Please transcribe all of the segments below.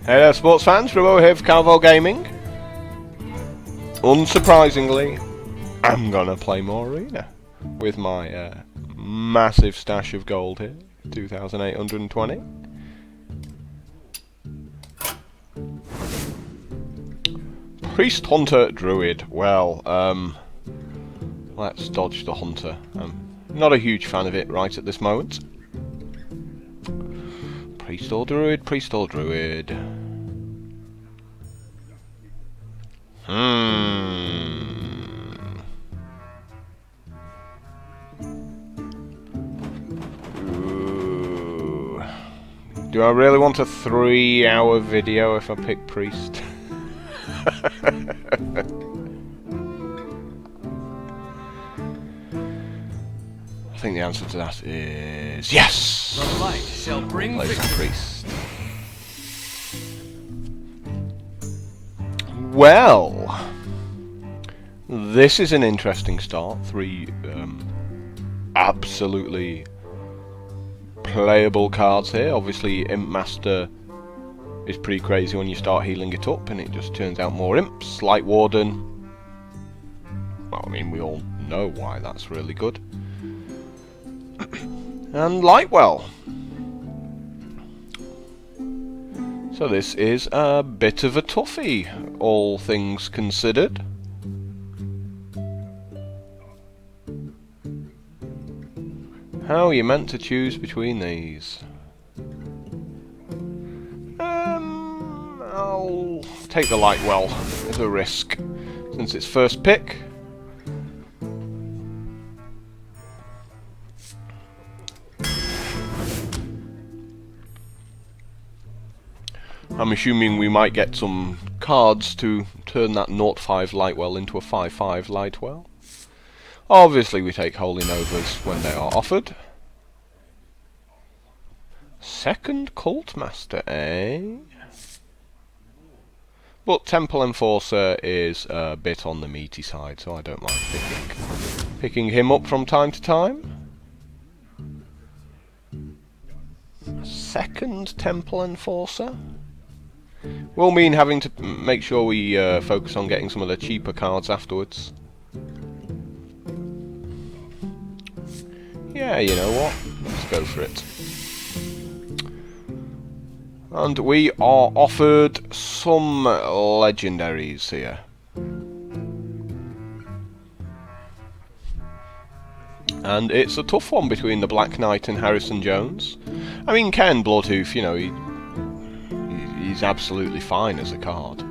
Hey there, sports fans, Remo here for Calvo Gaming. Unsurprisingly, I'm gonna play more Arena with my massive stash of gold here, 2,820. Priest, Hunter, Druid. Well, let's dodge the Hunter. I'm not a huge fan of it right at this moment. Priest or Druid, Priest or Druid. Ooh. Do I really want a 3-hour video if I pick Priest? I think the answer to that is yes! The light shall bring victory. Priest. Well, this is an interesting start. 3 absolutely playable cards here. Obviously, Imp Master is pretty crazy when you start healing it up, and it just turns out more imps. Light Warden, well, I mean, we all know why that's really good. And Lightwell. So this is a bit of a toughie, all things considered. How are you meant to choose between these? I'll take the Lightwell as a risk, since it's first pick. I'm assuming we might get some cards to turn that 0.5 Lightwell into a 5.5 Lightwell. Obviously we take Holy Novas when they are offered. Second Cult Master, eh? But Temple Enforcer is a bit on the meaty side, so I don't mind picking him up from time to time. Second Temple Enforcer will mean having to make sure we focus on getting some of the cheaper cards afterwards. Yeah, you know what? Let's go for it. And we are offered some legendaries here. And it's a tough one between the Black Knight and Harrison Jones. I mean, Ken Bloodhoof, you know, he's absolutely fine as a card.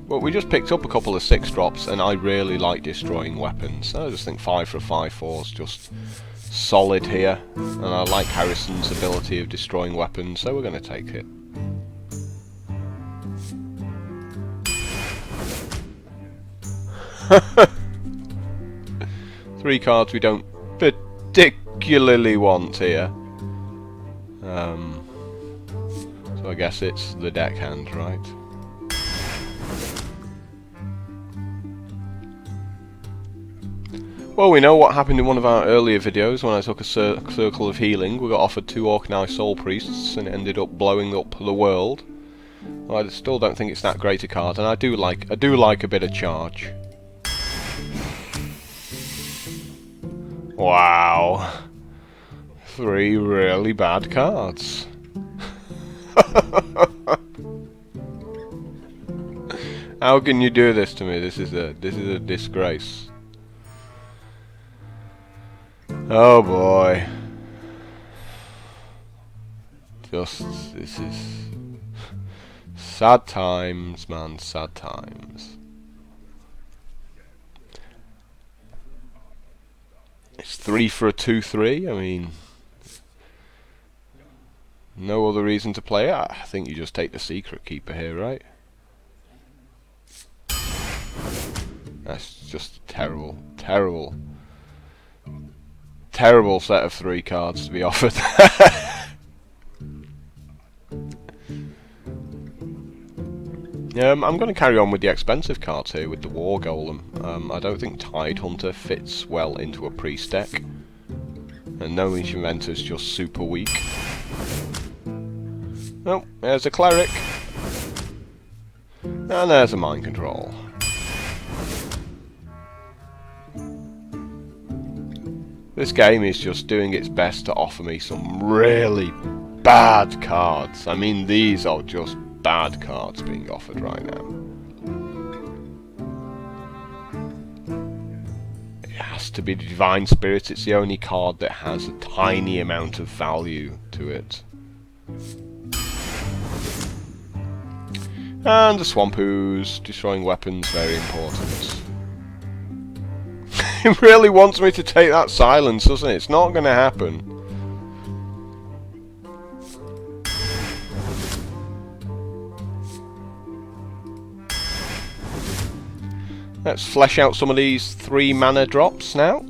But we just picked up a couple of 6-drops, and I really like destroying weapons. I just think 5 for 5/4 is just solid here, and I like Harrison's ability of destroying weapons, so we're going to take it. Three cards we don't particularly want here. So I guess it's the deckhand, right? Well, we know what happened in one of our earlier videos when I took a Circle of Healing. We got offered 2 Orkney Soul Priests and it ended up blowing up the world. Well, I still don't think it's that great a card, and I do like a bit of charge. Wow. 3 really bad cards. How can you do this to me? This is a disgrace. Oh boy. This is sad times, man, sad times. It's 3 for a 2/3, I mean, no other reason to play it. I think you just take the Secret Keeper here, right? That's just a terrible set of 3 cards to be offered. I'm going to carry on with the expensive cards here with the War Golem. I don't think Tidehunter fits well into a priest deck, and No Inventor's just super weak. Oh, there's a cleric. And there's a mind control. This game is just doing its best to offer me some really bad cards. I mean, these are just bad cards being offered right now. It has to be the Divine Spirit. It's the only card that has a tiny amount of value to it. And the Swamp Ooze, destroying weapons, very important. It really wants me to take that silence, doesn't it? It's not going to happen. Let's flesh out some of these 3 mana drops now.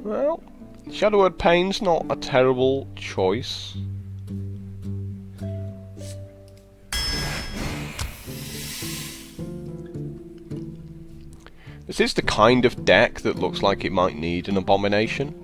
Well, Shadowword Pain's not a terrible choice. This is the kind of deck that looks like it might need an Abomination.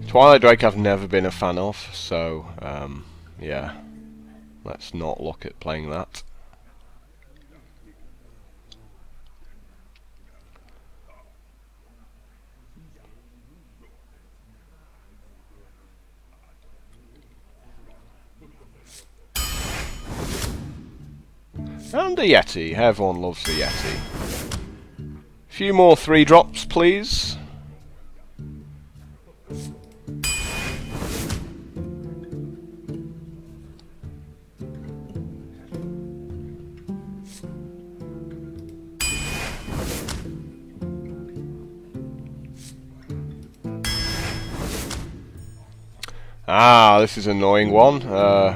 Twilight Drake I've never been a fan of, so yeah, let's not look at playing that. And a Yeti. Everyone loves the Yeti. A few more 3-drops, please. Ah, this is an annoying one,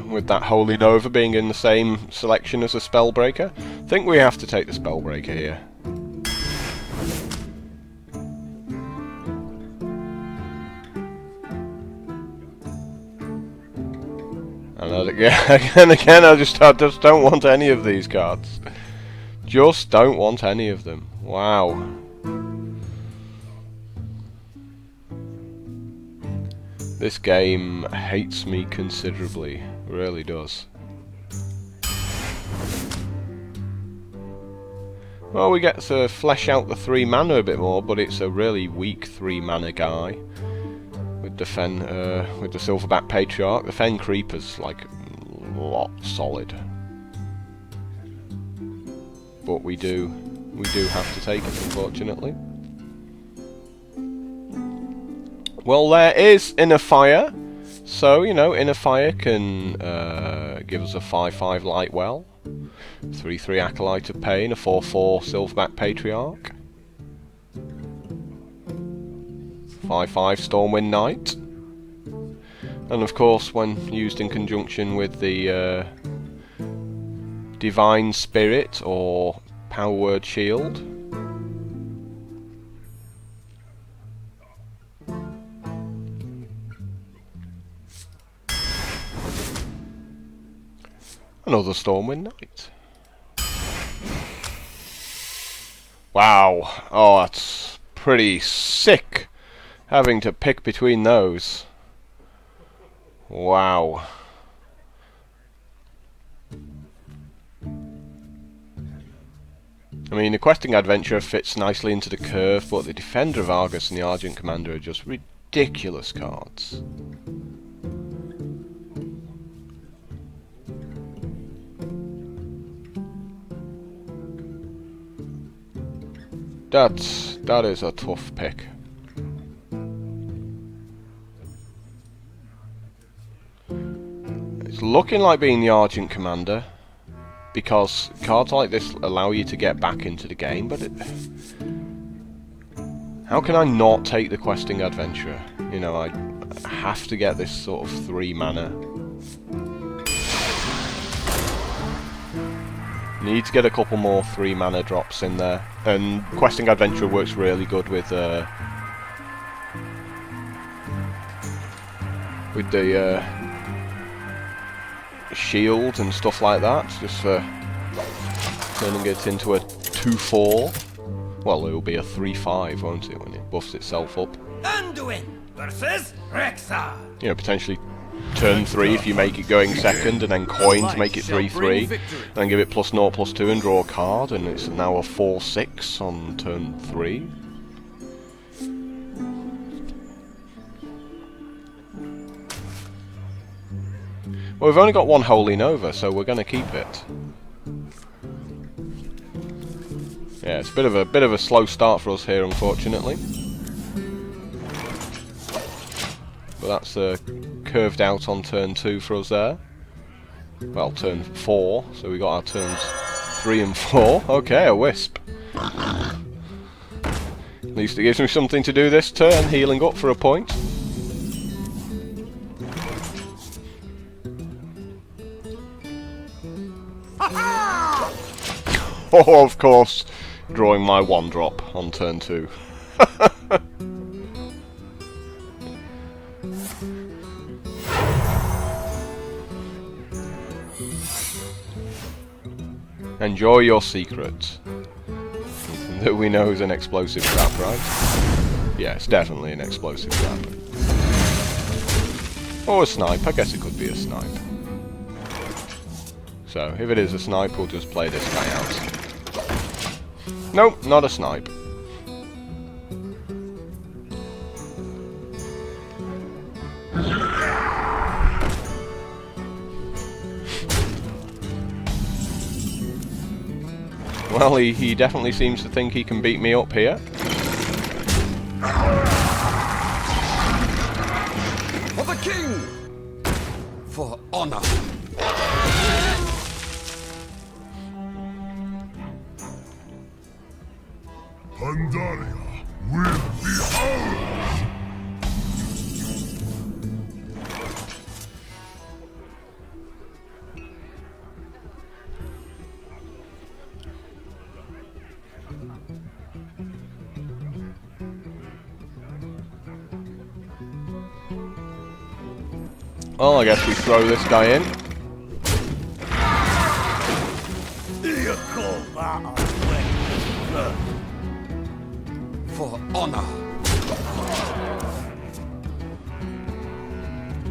with that Holy Nova being in the same selection as a Spellbreaker. I think we have to take the Spellbreaker here. And again, I just don't want any of these cards. Just don't want any of them. Wow. This game hates me considerably, really does. Well, we get to flesh out the 3 mana a bit more, but it's a really weak 3 mana guy with the with the Silverback Patriarch. The Fen Creeper's like a lot solid, but we do have to take it, unfortunately. Well, there is Inner Fire, so, you know, Inner Fire can give us a 5/5 Lightwell, 3/3 Acolyte of Pain, a 4/4 Silverback Patriarch, 5/5 Stormwind Knight, and of course, when used in conjunction with the Divine Spirit or Power Word Shield, another Stormwind Knight. Wow. Oh, that's pretty sick, having to pick between those. Wow. I mean, the Questing Adventurer fits nicely into the curve, but the Defender of Argus and the Argent Commander are just ridiculous cards. That is a tough pick. It's looking like being the Argent Commander, because cards like this allow you to get back into the game, but how can I not take the Questing Adventurer? You know, I have to get this sort of 3 mana. Need to get a couple more 3 mana drops in there, and Questing Adventurer works really good with with the shield and stuff like that, just for turning it into a 2-4. Well, it'll be a 3-5, won't it, when it buffs itself up? Anduin versus Rexar. You know, potentially turn 3 if you make it going second, and then coin to make it 3-3, then give it +0/+2 and draw a card, and it's now a 4-6 on turn 3. Well, we've only got one Holy Nova, so we're going to keep it. Yeah, it's a bit of a slow start for us here, unfortunately. But that's curved out on turn 2 for us there. Well, turn 4, so we got our turns 3 and 4. Okay, a Wisp. At least it gives me something to do this turn, healing up for a point. Oh, of course, drawing my 1-drop on turn 2. Enjoy your secret. That we know is an explosive trap, right? Yeah, it's definitely an explosive trap. Or a snipe, I guess it could be a snipe. So, if it is a snipe, we'll just play this guy out. Nope, not a snipe. Well, he definitely seems to think he can beat me up here. For the king! For honor! Pandaria will be ours! Well, I guess we throw this guy in. You call that a way? For honor!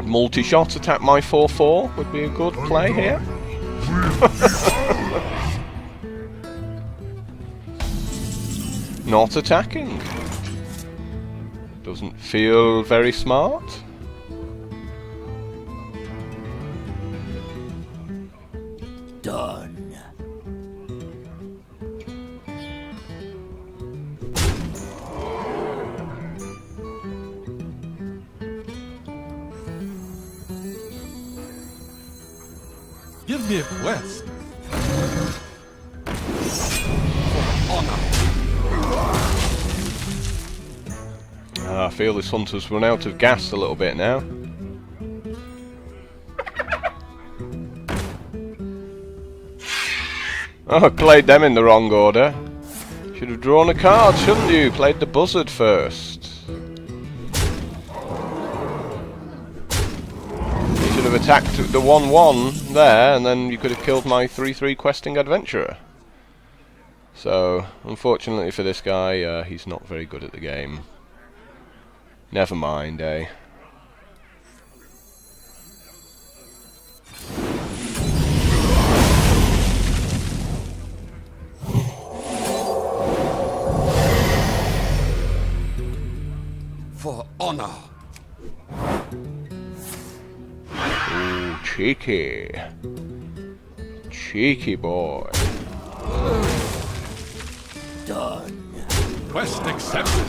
Multi-shot attack my 4-4 would be a good play here. Not attacking. Doesn't feel very smart. Done. Give me a quest. I feel this hunter's run out of gas a little bit now. Oh, I played them in the wrong order. Should have drawn a card, shouldn't you? Played the buzzard first. You should have attacked the 1-1 there, and then you could have killed my 3-3 questing adventurer. So, unfortunately for this guy, he's not very good at the game. Never mind, eh? For honor! Ooh, cheeky. Cheeky boy. Done. Quest accepted.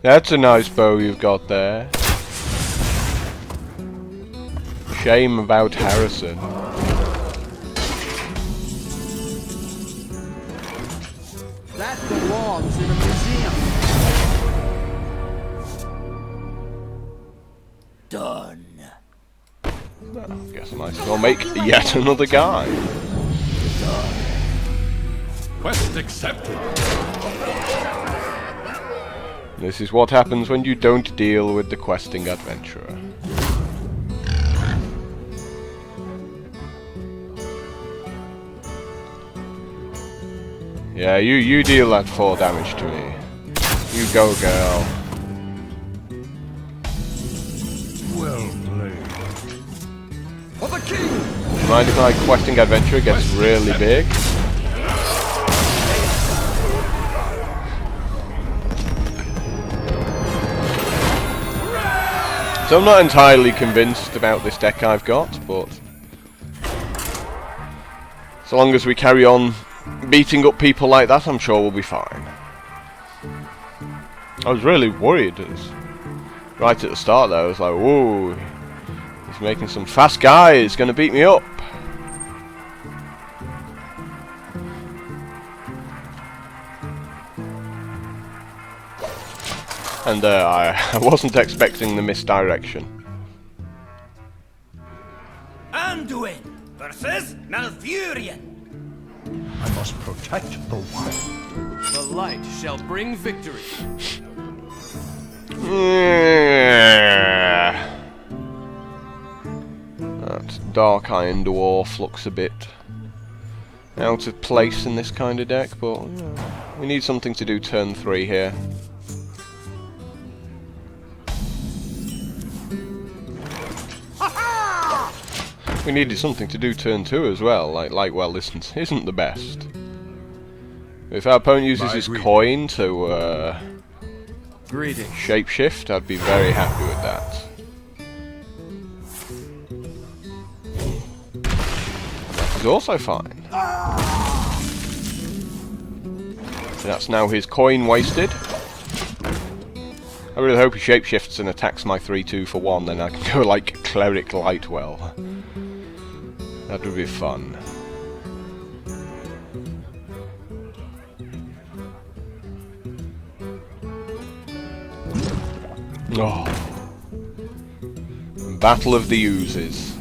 That's a nice bow you've got there. Shame about Harrison. That belongs in a museum. Done. Well, I guess I might as well make yet another guy. Quest accepted. This is what happens when you don't deal with the questing adventurer. Yeah, you deal that 4 damage to me. You go, girl. Well played. For the king! Mind if my questing adventurer gets really big? So I'm not entirely convinced about this deck I've got, but so long as we carry on beating up people like that, I'm sure we'll be fine. I was really worried. Right at the start there, I was like, whoa, he's making some fast guys, gonna beat me up. And I wasn't expecting the misdirection. Anduin versus Malfurion. I must protect the wild. The light shall bring victory. That Dark Iron Dwarf looks a bit out of place in this kind of deck, but we need something to do turn 3 here. We needed something to do turn 2 as well, like well, this isn't the best. If our opponent uses his coin to Greetings. shapeshift, I'd be very happy with that. That is also fine. So that's now his coin wasted. I really hope he shapeshifts and attacks my 3-2 for 1, then I can go like Cleric Lightwell. That would be fun. Oh. Battle of the Oozes.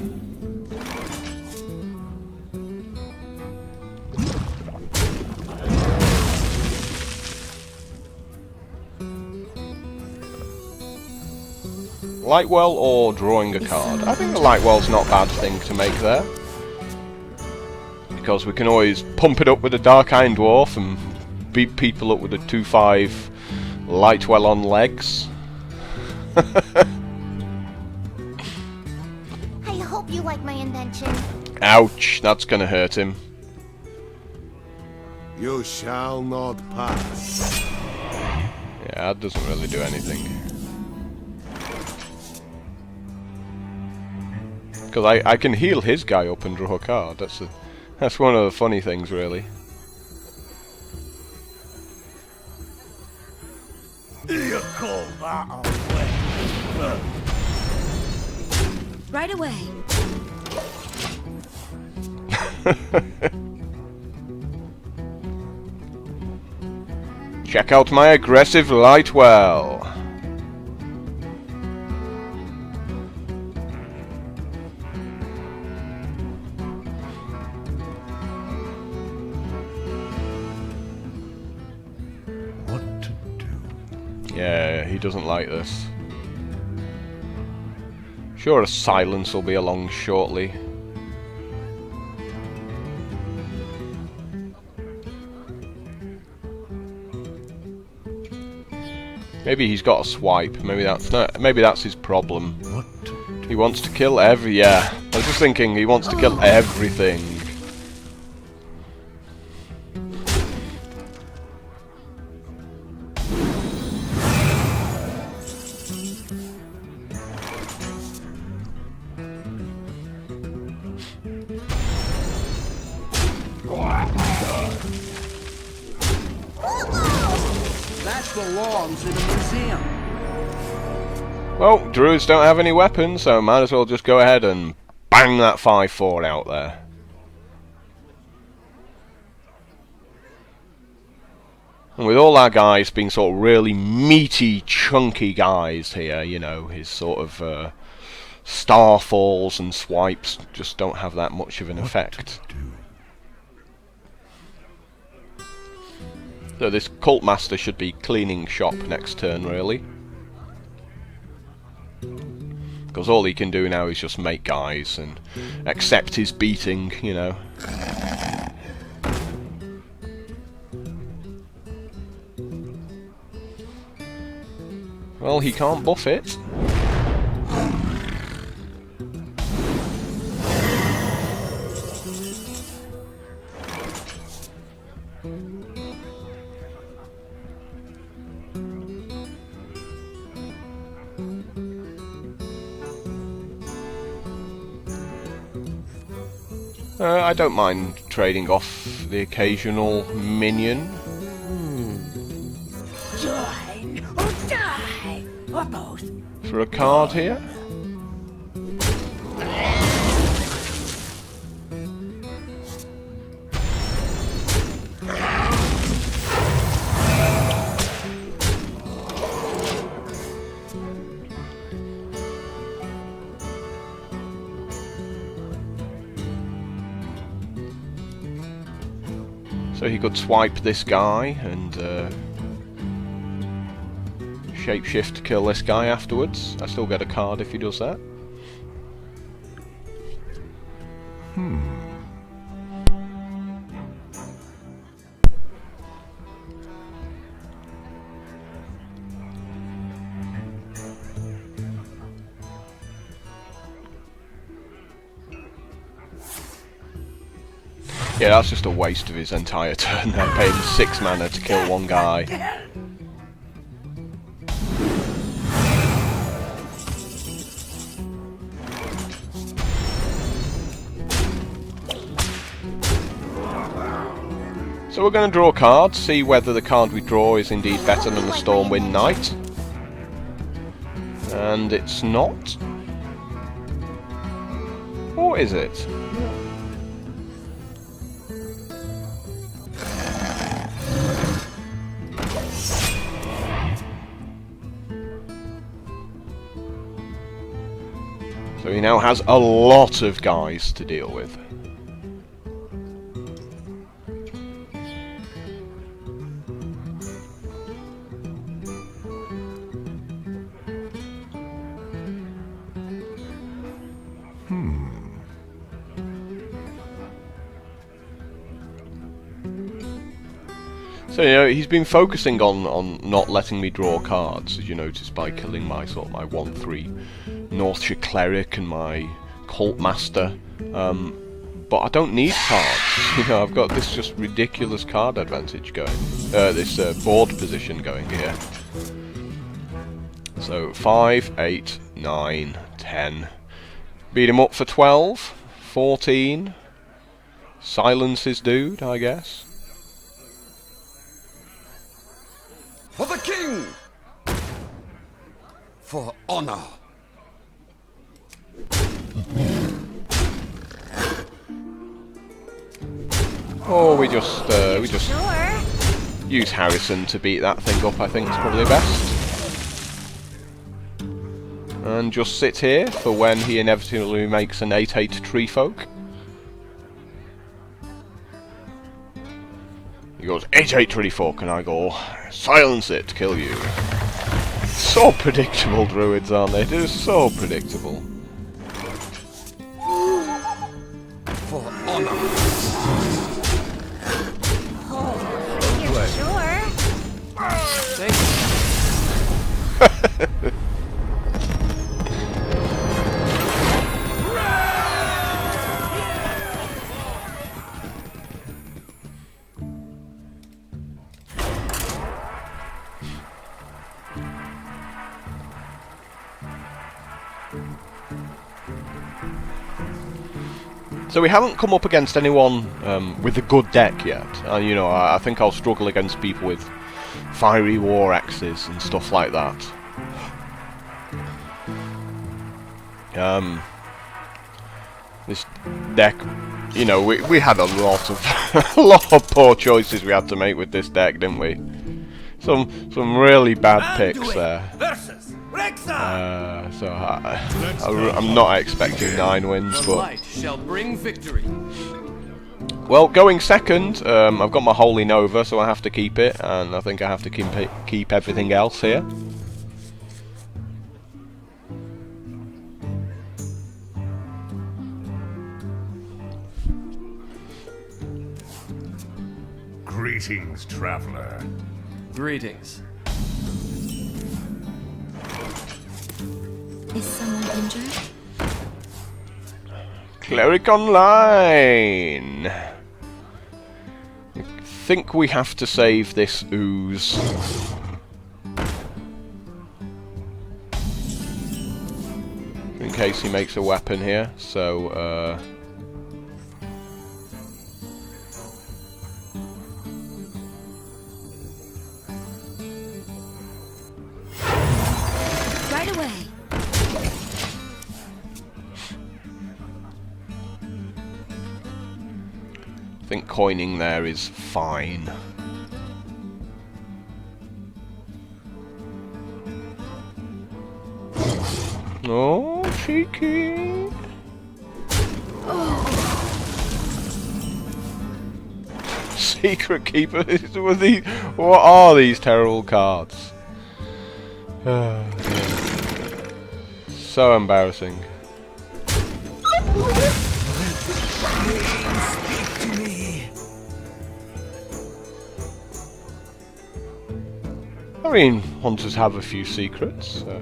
Lightwell or drawing a card? I think the Lightwell's not a bad thing to make there. Because we can always pump it up with a Dark Iron Dwarf and beat people up with a 2-5 Lightwell on legs. I hope you like my invention. Ouch, that's gonna hurt him. You shall not pass. Yeah, that doesn't really do anything. Because I can heal his guy up and draw a card. That's one of the funny things, really. You call that a way? Right away. Check out my aggressive Lightwell. What to do? Yeah, he doesn't like this. Sure, a silence will be along shortly. Maybe he's got a swipe. Maybe that's his problem. What to do? He wants to kill yeah. I was just thinking he wants to kill everything. That belongs in a museum. Well, druids don't have any weapons, so might as well just go ahead and bang that 5-4 out there. And with all our guys being sort of really meaty, chunky guys here, you know, his sort of starfalls and swipes just don't have that much of an effect. Do. So this Cult Master should be cleaning shop next turn, really. Because all he can do now is just make guys and accept his beating, you know. Well, he can't buff it. I don't mind trading off the occasional minion. Join or die, or both. For a card here. So he could swipe this guy and shapeshift to kill this guy afterwards. I still get a card if he does that. Yeah, that's just a waste of his entire turn there, paying 6 mana to kill one guy. So we're going to draw a card, see whether the card we draw is indeed better than the Stormwind Knight. And it's not. Or is it? So he now has a lot of guys to deal with. So, you know, he's been focusing on not letting me draw cards, as you notice, by killing my sort of my 1/3 Northshire Cleric and my Cult Master. But I don't need cards. You know, I've got this just ridiculous card advantage going. This board position going here. So 5, 8, 9, 10. Beat him up for 12, 14. Silence his dude, I guess. For the king! For honor! Oh, we just Sure. use Harrison to beat that thing up, I think is probably best. And just sit here for when he inevitably makes an 8/8 tree folk. He goes 8/8 tree folk and I go silence it, kill you. So predictable, druids, aren't they? They're so predictable. For honor! You're sure? Thank you. So we haven't come up against anyone with a good deck yet. You know, I think I'll struggle against people with fiery war axes and stuff like that. This deck, you know, we had a lot of a lot of poor choices we had to make with this deck, didn't we? Some really bad picks there. Versus Rexar! So I'm not expecting 9 wins, The but light shall bring victory. Well, going second, I've got my Holy Nova, so I have to keep it, and I think I have to keep everything else here. Greetings, traveler. Greetings. Is someone injured? Cleric Online! I think we have to save this ooze. In case he makes a weapon here, so, Right away. I think coining there is fine. Oh, cheeky! Secret Keeper. What are these terrible cards? So embarrassing. I mean, hunters have a few secrets, so.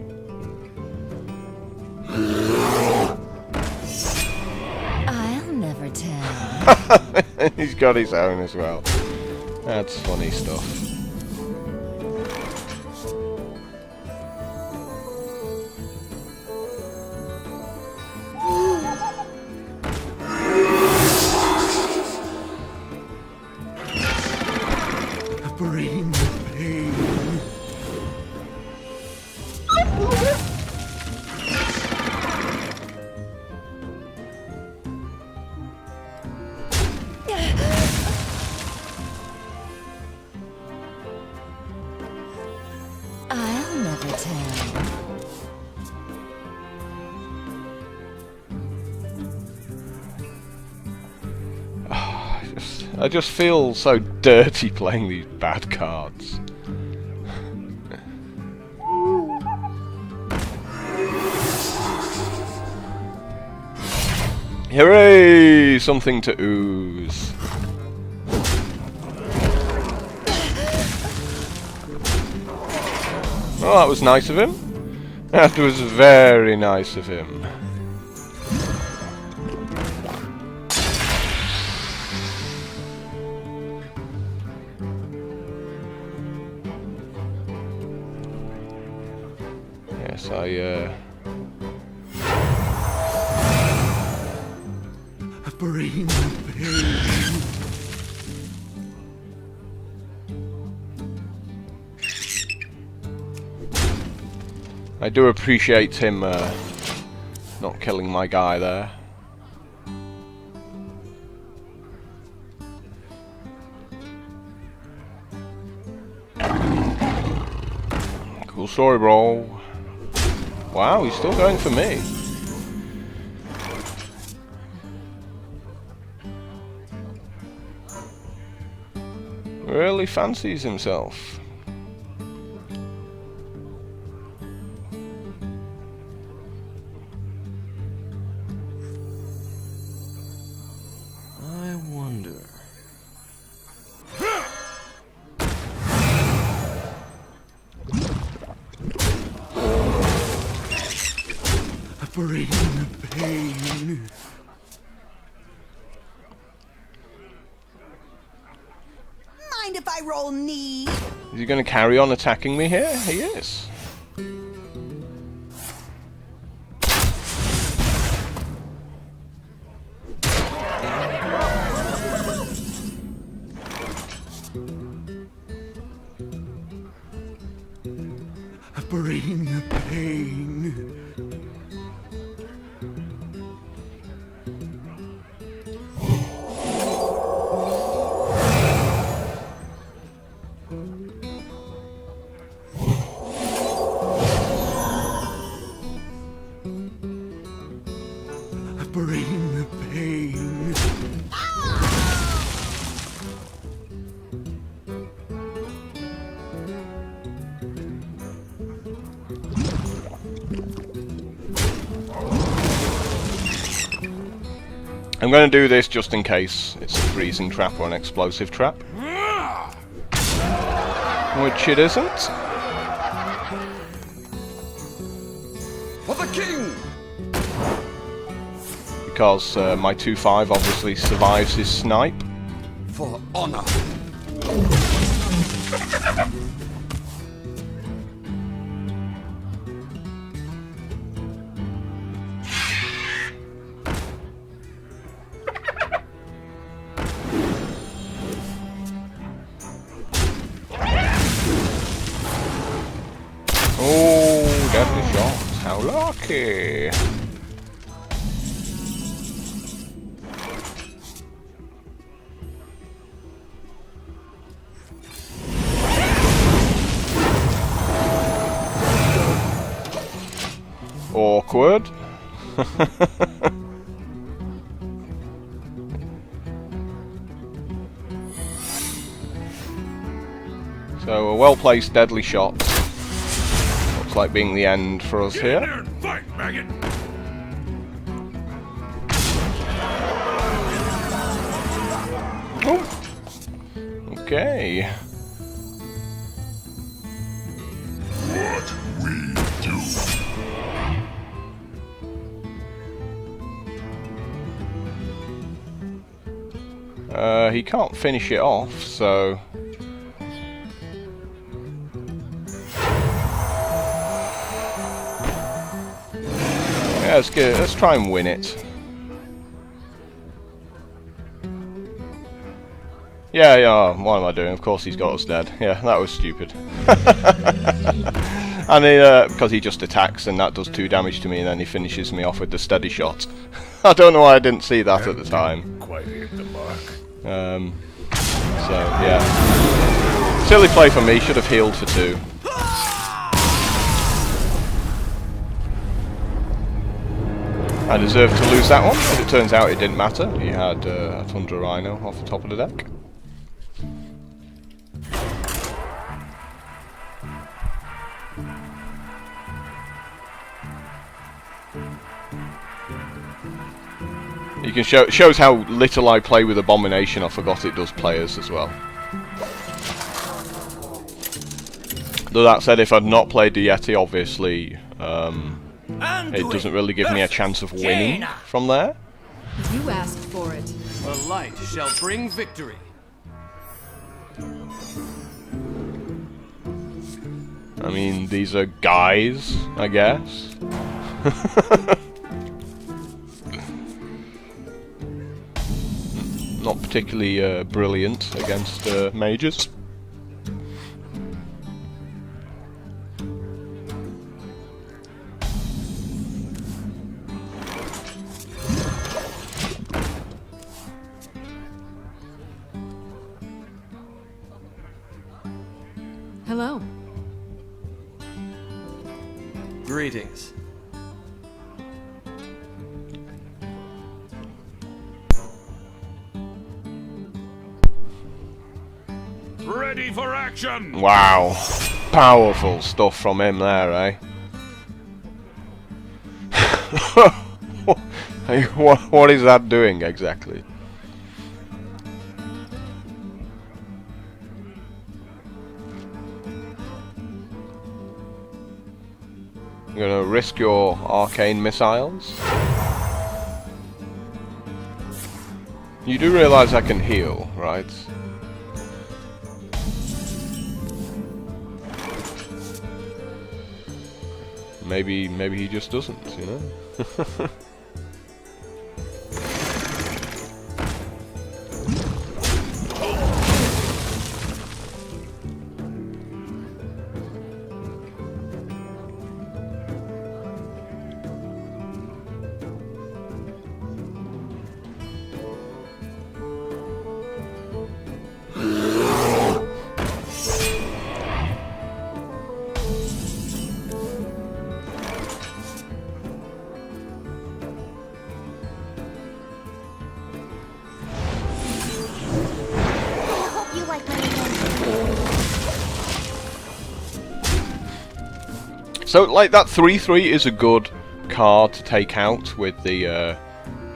I'll never tell. He's got his own as well. That's funny stuff. Bring pain. I'll never tell. I just feel so dirty playing these bad cards. Hooray! Something to ooze. Oh, that was nice of him. That was very nice of him. Yes, Bring pain. I do appreciate him not killing my guy there. Cool story, bro. Wow, he's still going for me. Really fancies himself. I wonder. Bring pain. Mind if I roll knee? Is he going to carry on attacking me here? He is. Bring pain. Bring pain. I'm going to do this just in case it's a freezing trap or an explosive trap. Which it isn't. For the king! Because my 2/5 obviously survives his snipe. For honor. Oh, deadly shots. How lucky. Awkward. So a well-placed deadly shot. Looks like being the end for us here. and fight, maggot! Oh. Okay. He can't finish it off, so... Yeah, let's try and win it. Yeah, what am I doing? Of course he's got us dead. Yeah, that was stupid. And because he just attacks and that does 2 damage to me and then he finishes me off with the steady shot. I don't know why I didn't see that at the time. Quite hit the mark. So, yeah. Silly play for me, should have healed for 2. I deserved to lose that one. As it turns out, it didn't matter. He had a Tundra Rhino off the top of the deck. You can show, it shows how little I play with Abomination. I forgot it does players as well. Though that said, if I'd not played the Yeti, obviously, it doesn't really give me a chance of winning from there. You asked for it. The light shall bring victory. I mean, these are guys, I guess. Not particularly brilliant against mages. Hello. Greetings. Ready for action! Wow. Powerful stuff from him there, eh? Hey, what is that doing exactly? You're gonna risk your arcane missiles? You do realise I can heal, right? Maybe he just doesn't, you know? So, like, that 3/3 is a good card to take out with the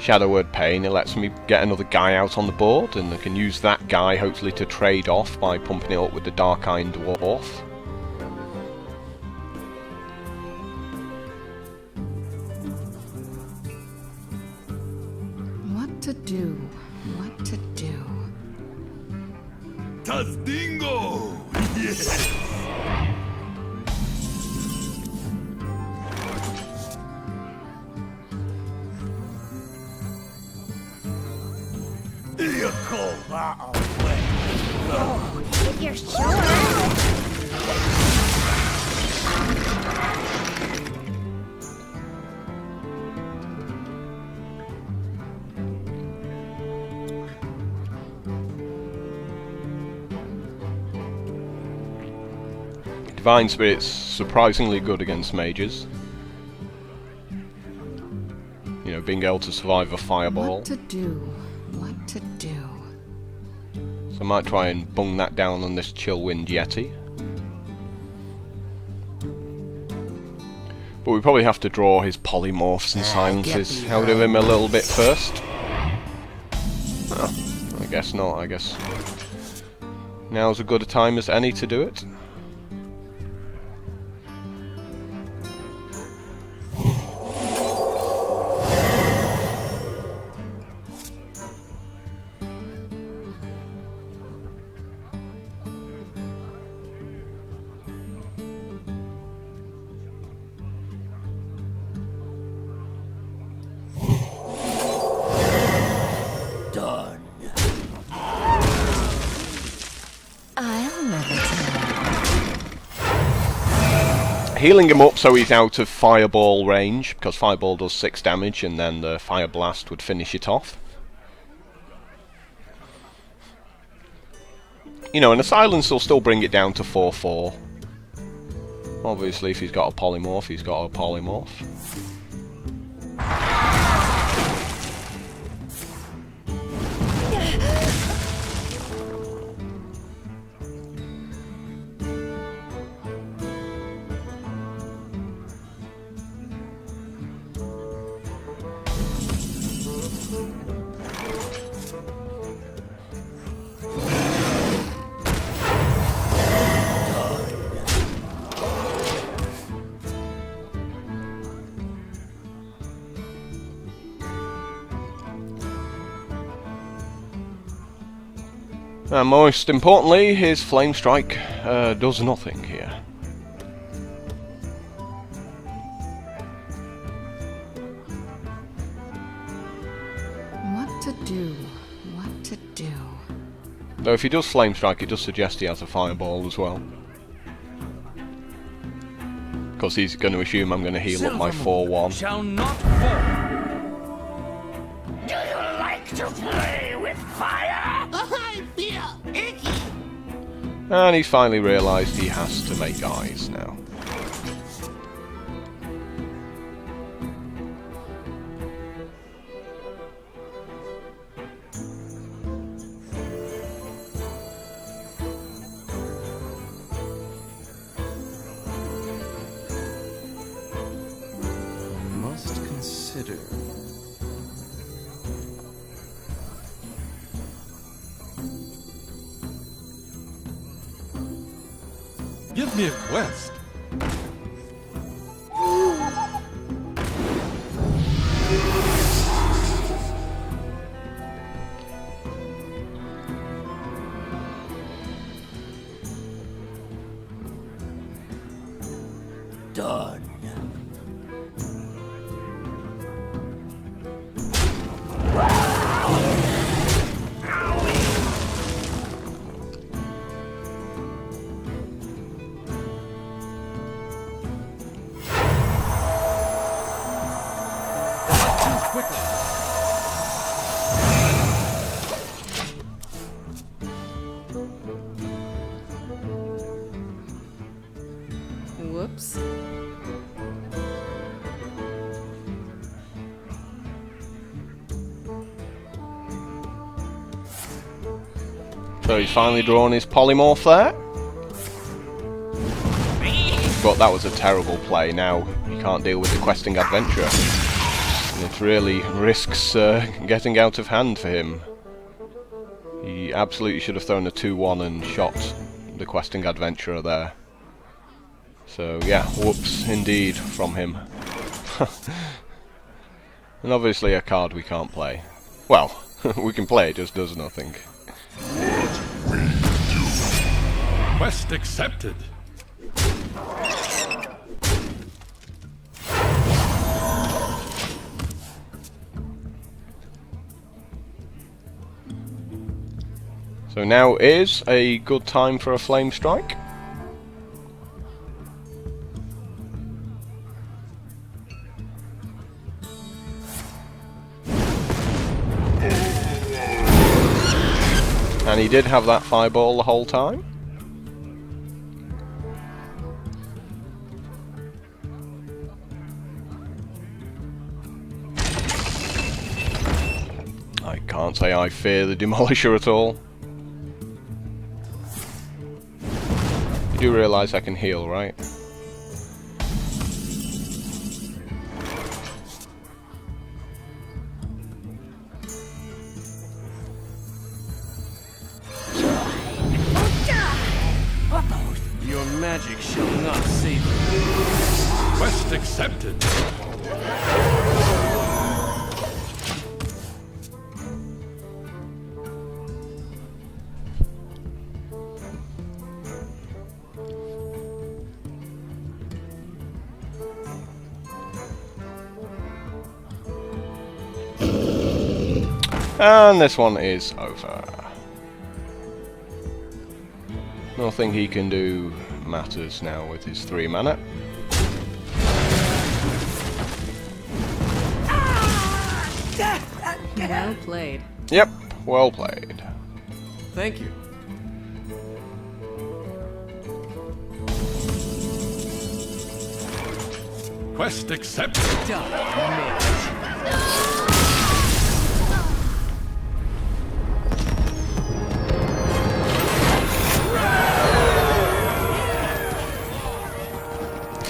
Shadow Word Pain, it lets me get another guy out on the board, and I can use that guy hopefully to trade off by pumping it up with the Dark Iron Dwarf. What to do? What to do? Tazdingo! Yes! You call that a way? If you're sure. Divine Spirit's surprisingly good against mages. You know, being able to survive a fireball. What to do? What to do? So I might try and bung that down on this Chillwind Yeti. But we probably have to draw his polymorphs and silences out of him a little bit first. Oh, I guess not, I guess. Now's as good a time as any to do it. I'll never tell. Healing him up so he's out of fireball range, because fireball does 6 damage and then the fire blast would finish it off. You know, and a silence will still bring it down to 4/4. Obviously, if he's got a polymorph, he's got a polymorph. And most importantly, his Flame Strike does nothing here. What to do? What to do? Though if he does Flame Strike, it does suggest he has a Fireball as well. Because he's going to assume I'm going to heal up my 4/1. Shall not fall. Do you like to play with fire? I feel icky. And he's finally realised he has to make eyes now. Must consider. Give me a quest. Done. Whoops. So he's finally drawn his polymorph there. But that was a terrible play. Now he can't deal with the questing adventurer. It really risks getting out of hand for him. He absolutely should have thrown a 2-1 and shot the questing adventurer there. So yeah, whoops indeed from him. And obviously a card we can't play. Well, we can play, it just does nothing. Quest accepted. So now is a good time for a flame strike. And he did have that fireball the whole time. I can't say I fear the Demolisher at all. You do realise I can heal, right? Your magic shall not save you. Quest accepted. And this one is over. Nothing he can do matters now with his 3 mana. Well played. Yep, well played. Thank you. Quest accepted.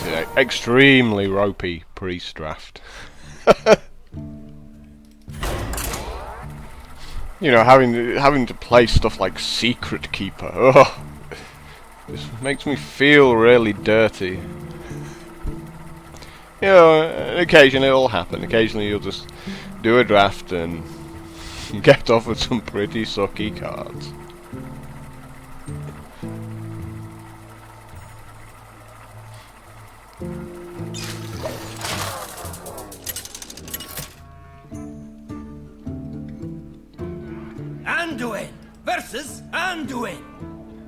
Yeah, extremely ropey priest draft. You know, having to play stuff like Secret Keeper. Ugh. This makes me feel really dirty. You know, occasionally it'll happen. Occasionally you'll just do a draft and get off with some pretty sucky cards. Anduin versus Anduin.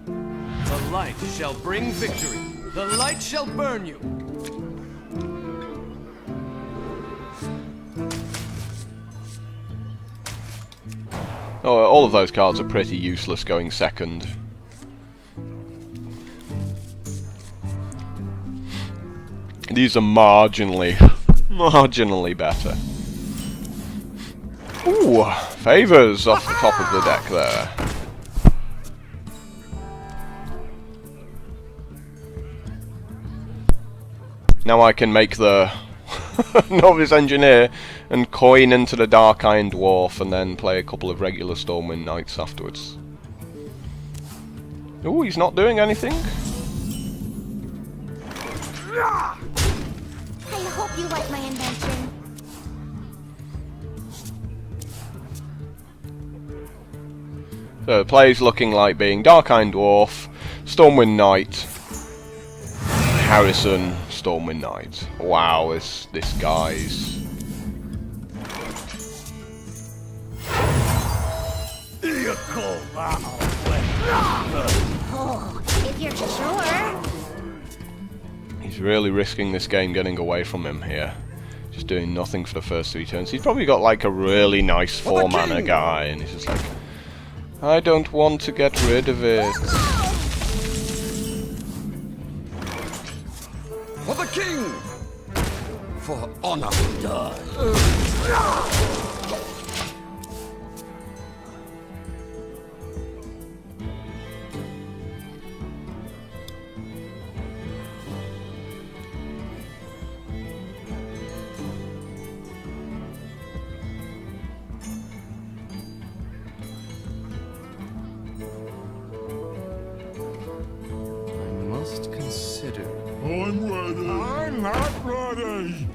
The light shall bring victory. The light shall burn you. Oh, all of those cards are pretty useless going second. These are marginally better. Ooh, favours off the top of the deck there. Now I can make the Novice Engineer and coin into the Dark Iron Dwarf and then play a couple of regular Stormwind Knights afterwards. Ooh, he's not doing anything. I hope you like my invention. So the play's looking like being Dark Iron Dwarf, Stormwind Knight, Harrison, Stormwind Knight. Wow, this guy's... You call that a Oh, if you're sure. He's really risking this game getting away from him here. Just doing nothing for the first 3 turns. He's probably got like a really nice 4 mana guy and he's just like, I don't want to get rid of it. For the king! For honor. consider. I'm ready. I'm not ready.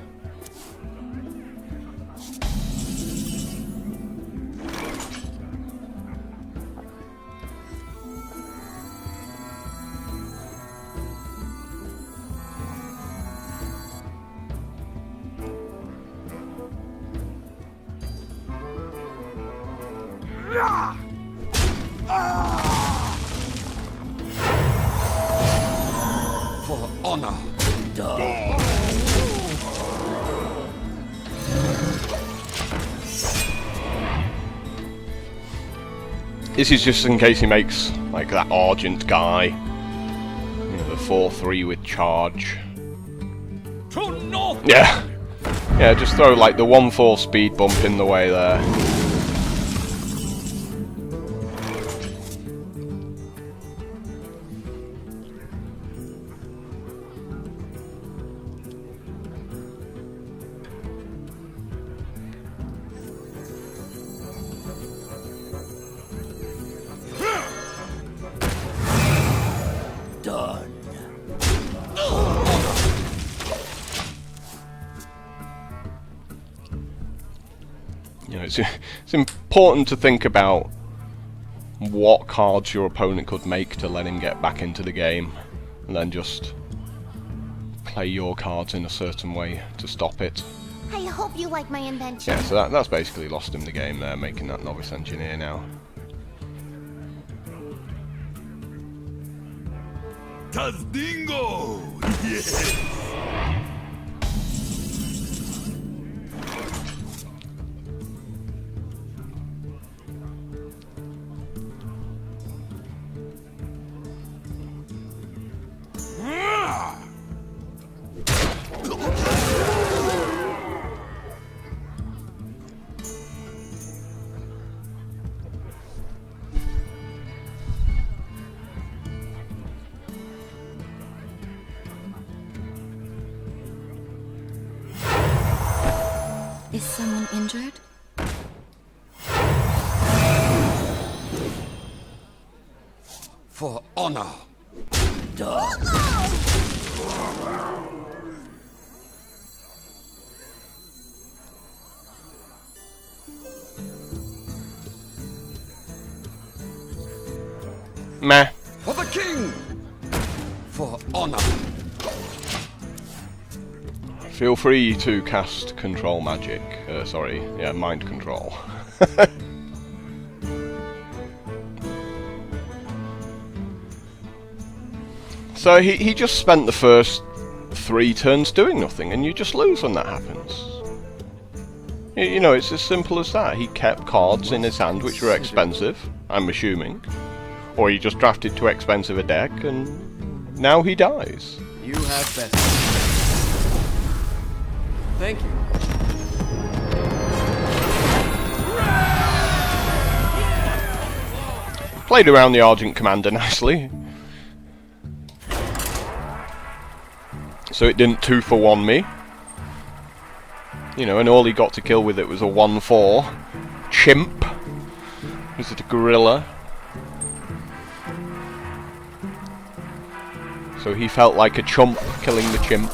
For honor. This is just in case he makes like that Argent guy. You know, the 4/3 with charge. To north. Yeah. Yeah, just throw like the 1/4 speed bump in the way there. Done. You know, it's important to think about what cards your opponent could make to let him get back into the game, and then just play your cards in a certain way to stop it. I hope you like my invention. Yeah, so that's basically lost him the game there, making that novice engineer now. Tazdingo. Yes. Is someone injured? For honor. Meh. For the king. For honor. Feel free to cast control magic. Sorry, yeah, mind control. So he just spent the first 3 turns doing nothing, and you just lose when that happens. You know, it's as simple as that. He kept cards in his hand which were expensive, I'm assuming. Or he just drafted too expensive a deck, and now he dies. You have best. Thank you. Played around the Argent Commander nicely. So it didn't 2-for-1 me. You know, and all he got to kill with it was a 1/4 chimp. Was it a gorilla? So he felt like a chump killing the chimp.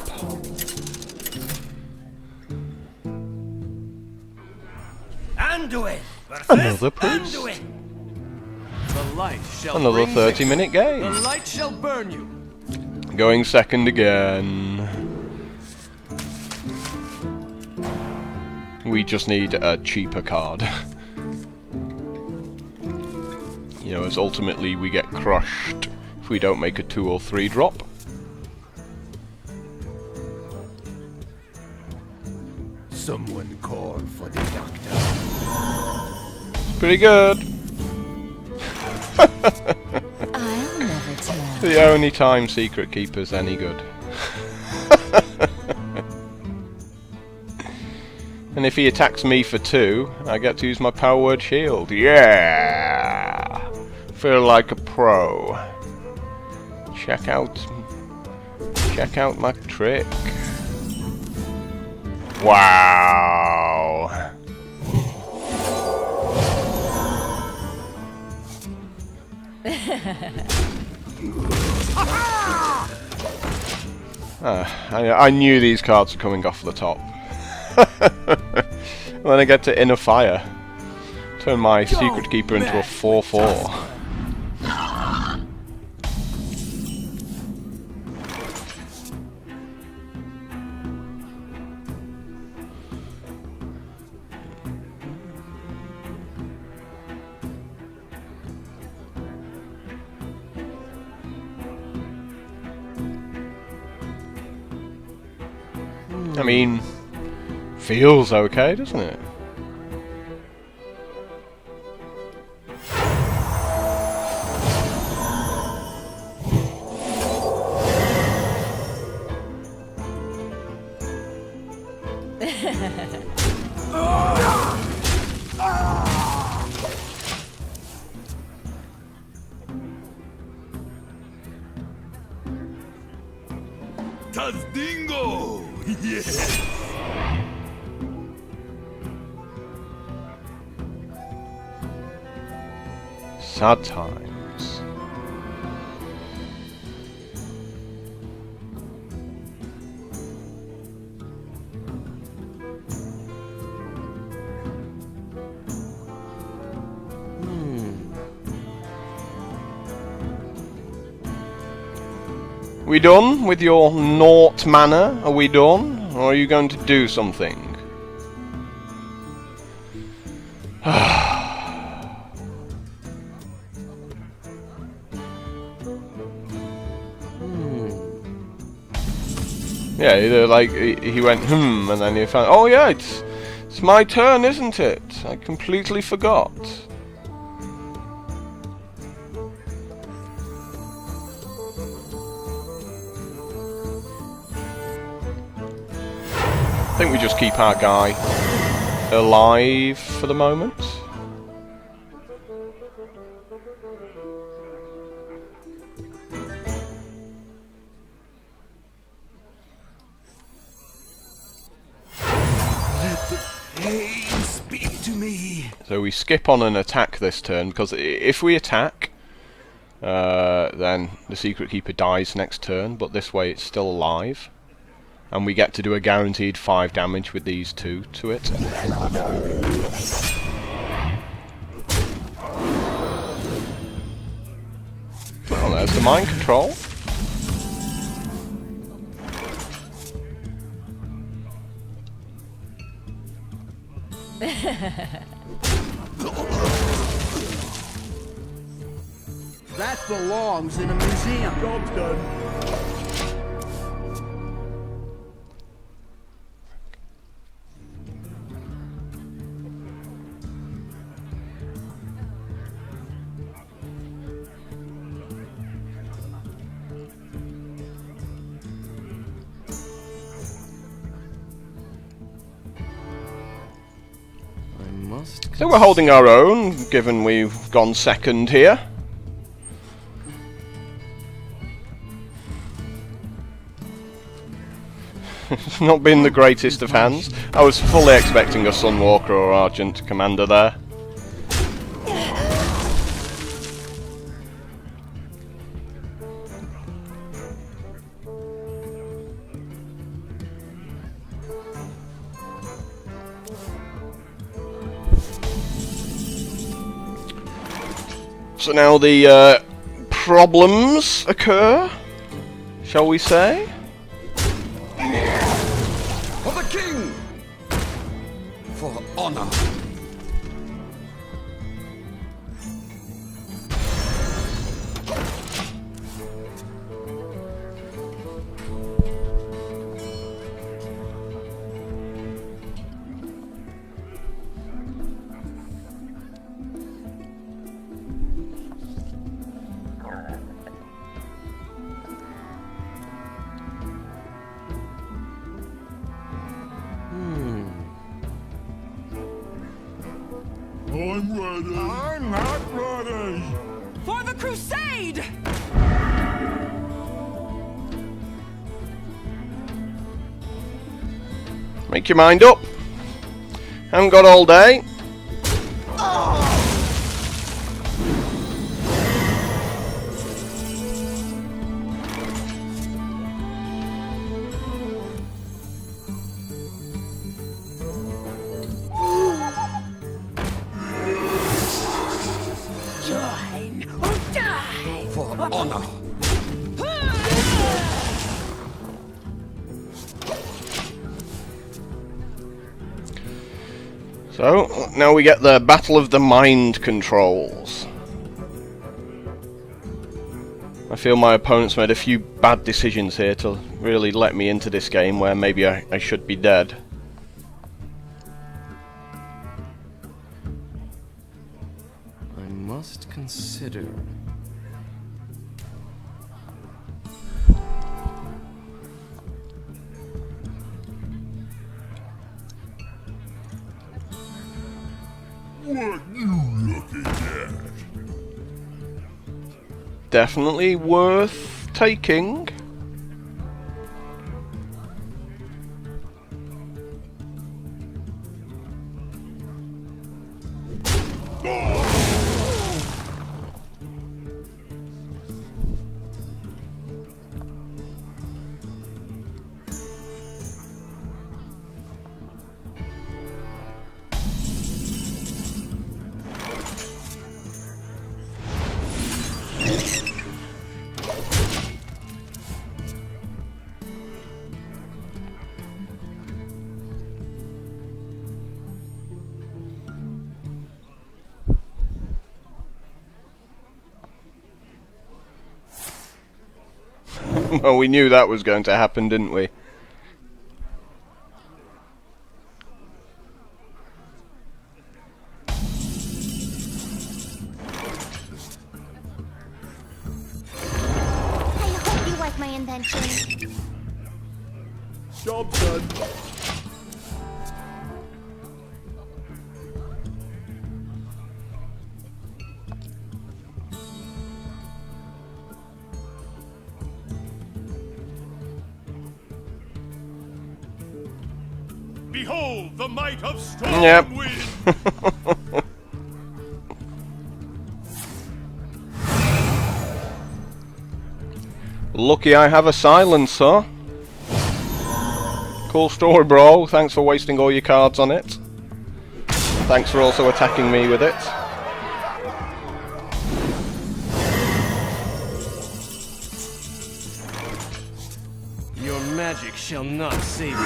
Anduin! Another priest. Anduin! The light shall Another bring 30-minute victory. game. The light shall burn you. Going second again. We just need a cheaper card. You know, as ultimately we get crushed if we don't make a 2 or 3 drop. Someone call for the doctor. Pretty good. I'll never tell. The only time Secret Keeper's any good. And if he attacks me for 2, I get to use my power word shield. Yeah! Feel like a pro. Check out my trick. Wow! I knew these cards were coming off the top. When I get to Inner Fire, turn my Secret Keeper into a 4/4. I mean, feels okay, doesn't it? Tazdingo! Yes! Sad times. We done with your naught mana? Are we done? Or are you going to do something? Yeah, either like he went and then he found, oh yeah, it's my turn, isn't it? I completely forgot. I think we just keep our guy alive for the moment. Speak to me. So we skip on an attack this turn, because if we attack, then the Secret Keeper dies next turn, but this way it's still alive. And we get to do a guaranteed 5 damage with these two to it. Well, there's the mind control. That belongs in a museum. Job's done. So we're holding our own, given we've gone second here. It's not been the greatest of hands. I was fully expecting a Sunwalker or Argent Commander there. So now the problems occur, shall we say? For the king! For honor! I'm ready. I'm not ready. For the crusade! Make your mind up. Haven't got all day. For honor. So, now we get the Battle of the Mind controls. I feel my opponent's made a few bad decisions here to really let me into this game where maybe I should be dead. I must consider. What you looking at? Definitely worth taking. Well, we knew that was going to happen, didn't we? I hope you like my invention. Job done. Behold the might of storm Yep. wind! Lucky I have a silencer. Cool story, bro. Thanks for wasting all your cards on it. Thanks for also attacking me with it. Your magic shall not save you.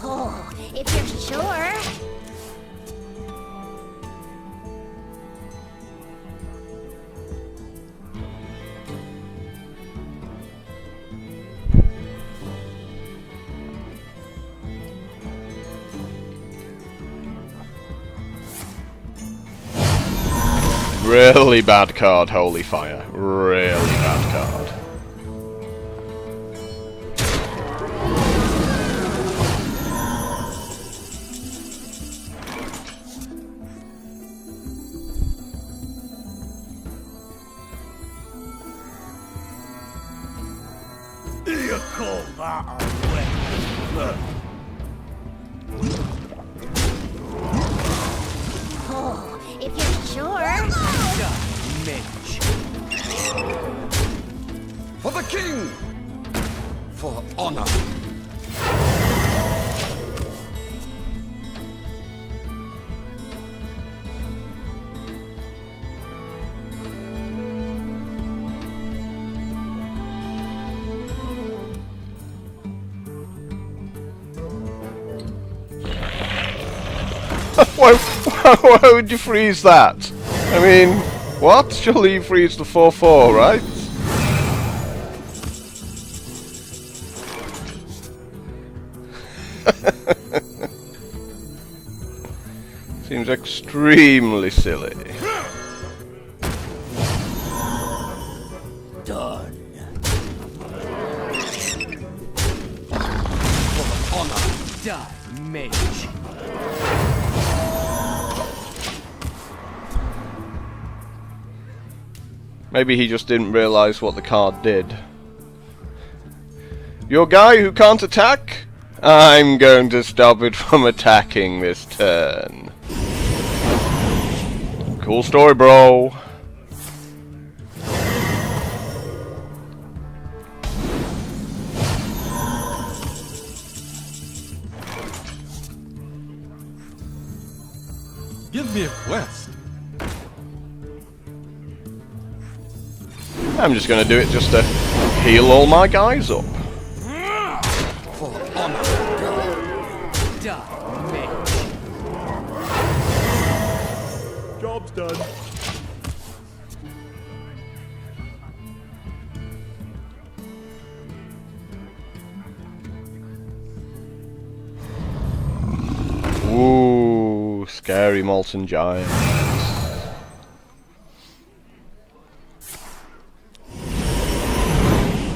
Oh, if you're sure. Really bad card, Holy Fire. Really bad card. You call that a weapon? Oh, if you're sure. Mage. For the king! For honor. Why would you freeze that? I mean, what? Surely you freeze the 4/4, right? Seems extremely silly. Done. For honor. Die, mage. Maybe he just didn't realise what the card did. Your guy who can't attack? I'm going to stop it from attacking this turn. Cool story, bro. Give me a quest. I'm just going to do it just to heal all my guys up. For honor. Die, mate. Job's done. Ooh, scary molten giants.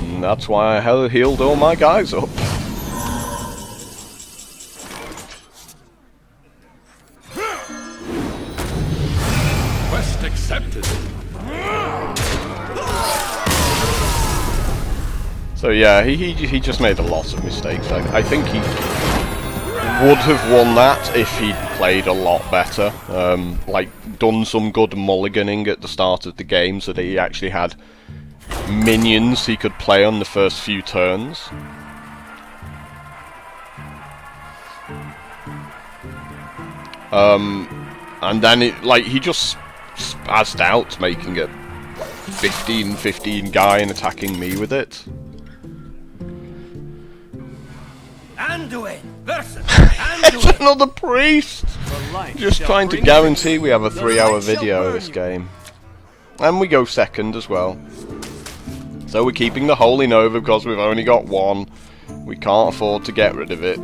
And that's why I healed all my guys up. Quest accepted. So yeah, he just made a lot of mistakes. I think he would have won that if he'd played a lot better. Like done some good mulliganing at the start of the game so that he actually had minions he could play on the first few turns. And then he just spazzed out, making a 15-15 guy and attacking me with it. Anduin versus It's Anduin. another priest! The light Just shall trying to bring guarantee we have a victory. 3-hour The light shall video of burn this you. game. And we go second as well. So we're keeping the Holy Nova because we've only got one. We can't afford to get rid of it.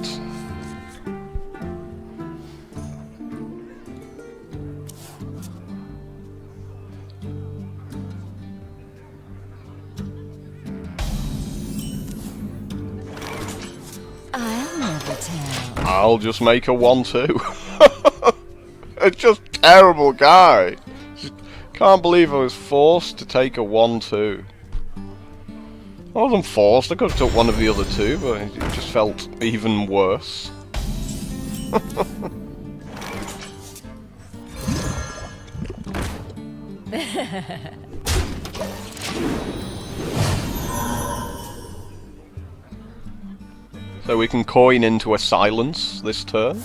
I'll never tell. I'll just make a 1-2. It's just terrible guy. Just can't believe I was forced to take a 1-2. I wasn't forced, I could have took one of the other two, but it just felt even worse. So we can coin into a silence this turn.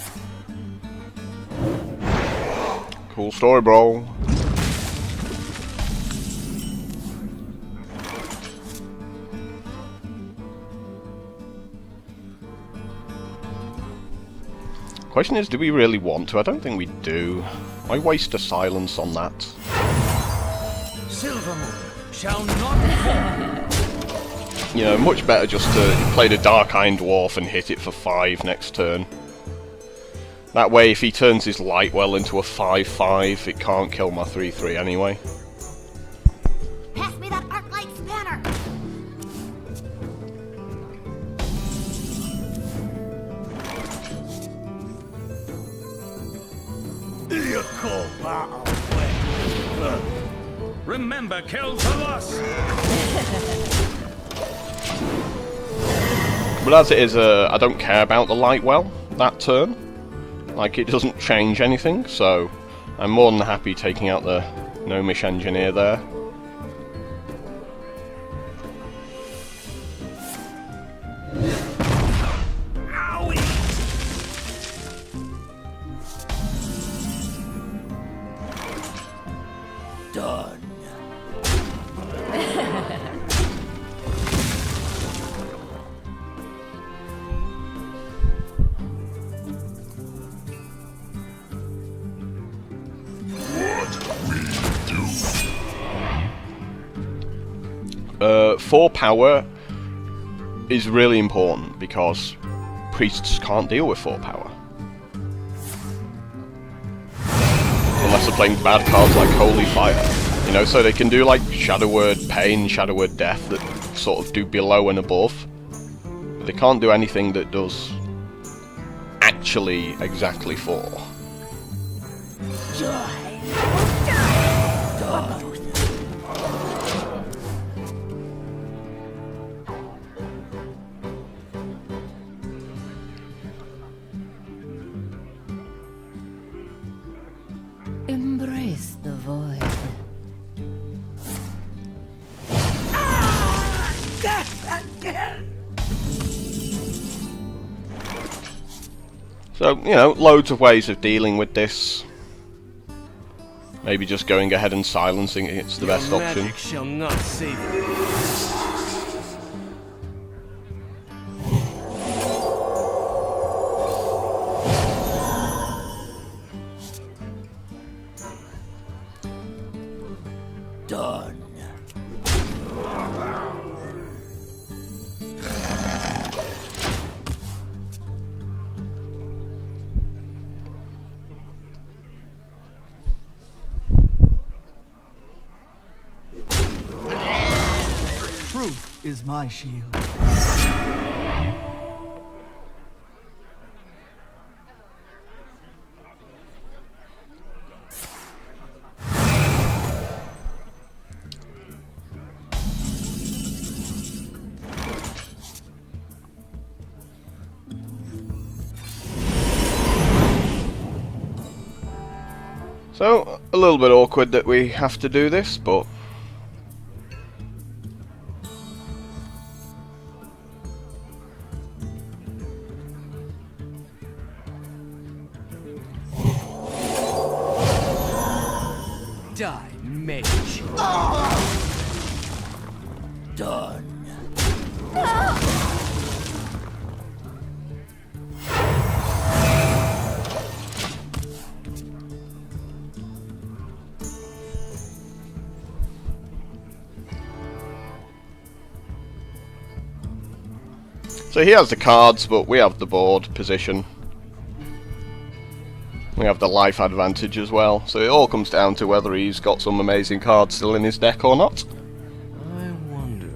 Cool story, bro. Question is, do we really want to? I don't think we do. Why waste a silence on that? Silvermoon shall not fall. You know, much better just to play the Dark Iron Dwarf and hit it for 5 next turn. That way, if he turns his Lightwell into a 5-5, it can't kill my 3-3 anyway. Pass me that arc light spanner. You call battle quick. Remember, kill to us. But as it is, I don't care about the Lightwell that turn. Like, it doesn't change anything, so I'm more than happy taking out the Gnomish Engineer there. Done. For power is really important because priests can't deal with 4 power. Unless they're playing bad cards like Holy Fire. You know, so they can do like Shadow Word Pain, Shadow Word Death that sort of do below and above. But they can't do anything that does actually exactly 4. Embrace the void. So, you know, loads of ways of dealing with this. Maybe just going ahead and silencing it's the best option. Magic shall not save you. Done. Truth is my shield. So, a little bit awkward that we have to do this, but... Die, mage. Done. So he has the cards, but we have the board position. We have the life advantage as well, so it all comes down to whether he's got some amazing cards still in his deck or not. I wonder.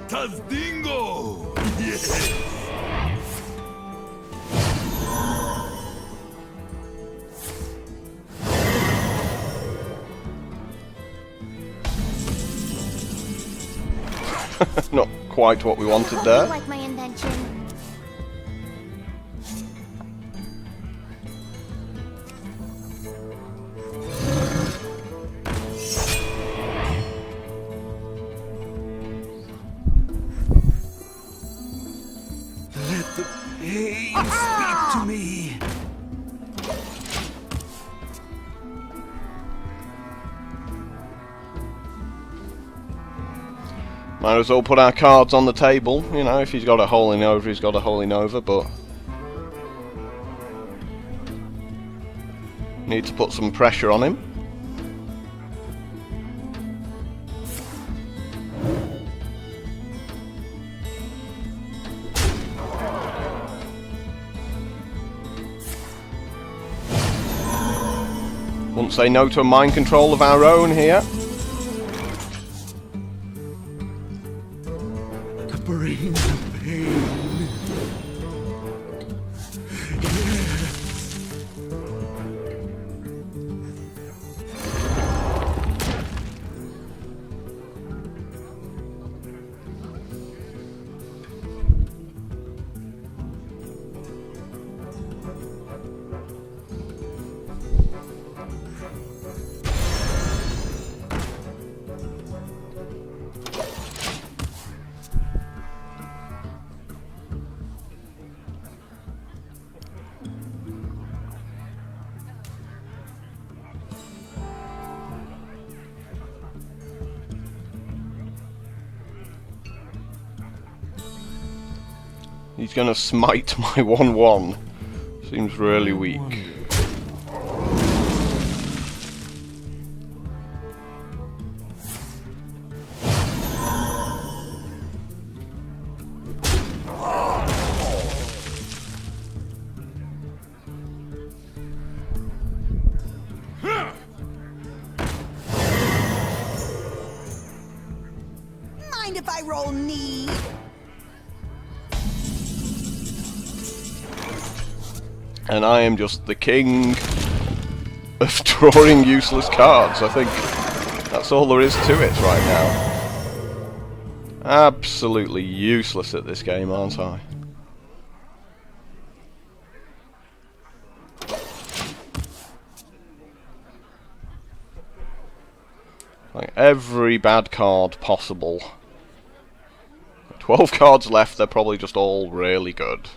Tazdingo! Yes! Not quite what we wanted Hope there. you like my invention. Let the pain speak to me. Might as well put our cards on the table, you know, if he's got a Holy Nova, he's got a Holy Nova, but... need to put some pressure on him. Wouldn't say no to a mind control of our own here. Bring the pain. He's gonna smite my 1/1. Seems really weak. Mind if I roll need? And I am just the king of drawing useless cards. I think that's all there is to it right now. Absolutely useless at this game, aren't I? Like every bad card possible. 12 cards left, they're probably just all really good.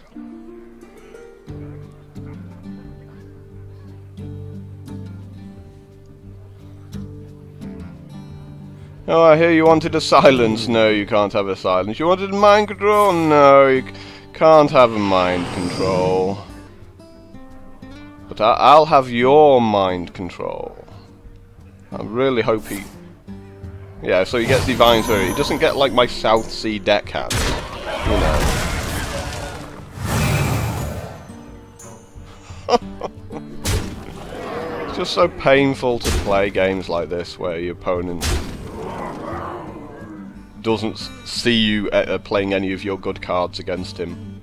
Oh, I hear you wanted a silence. No, you can't have a silence. You wanted mind control? No, you can't have a mind control. But I'll have your mind control. I really hope he... Yeah, so he gets Divine Fury. He doesn't get, like, my South Sea deck has. You know. It's just so painful to play games like this where your opponent doesn't see you playing any of your good cards against him.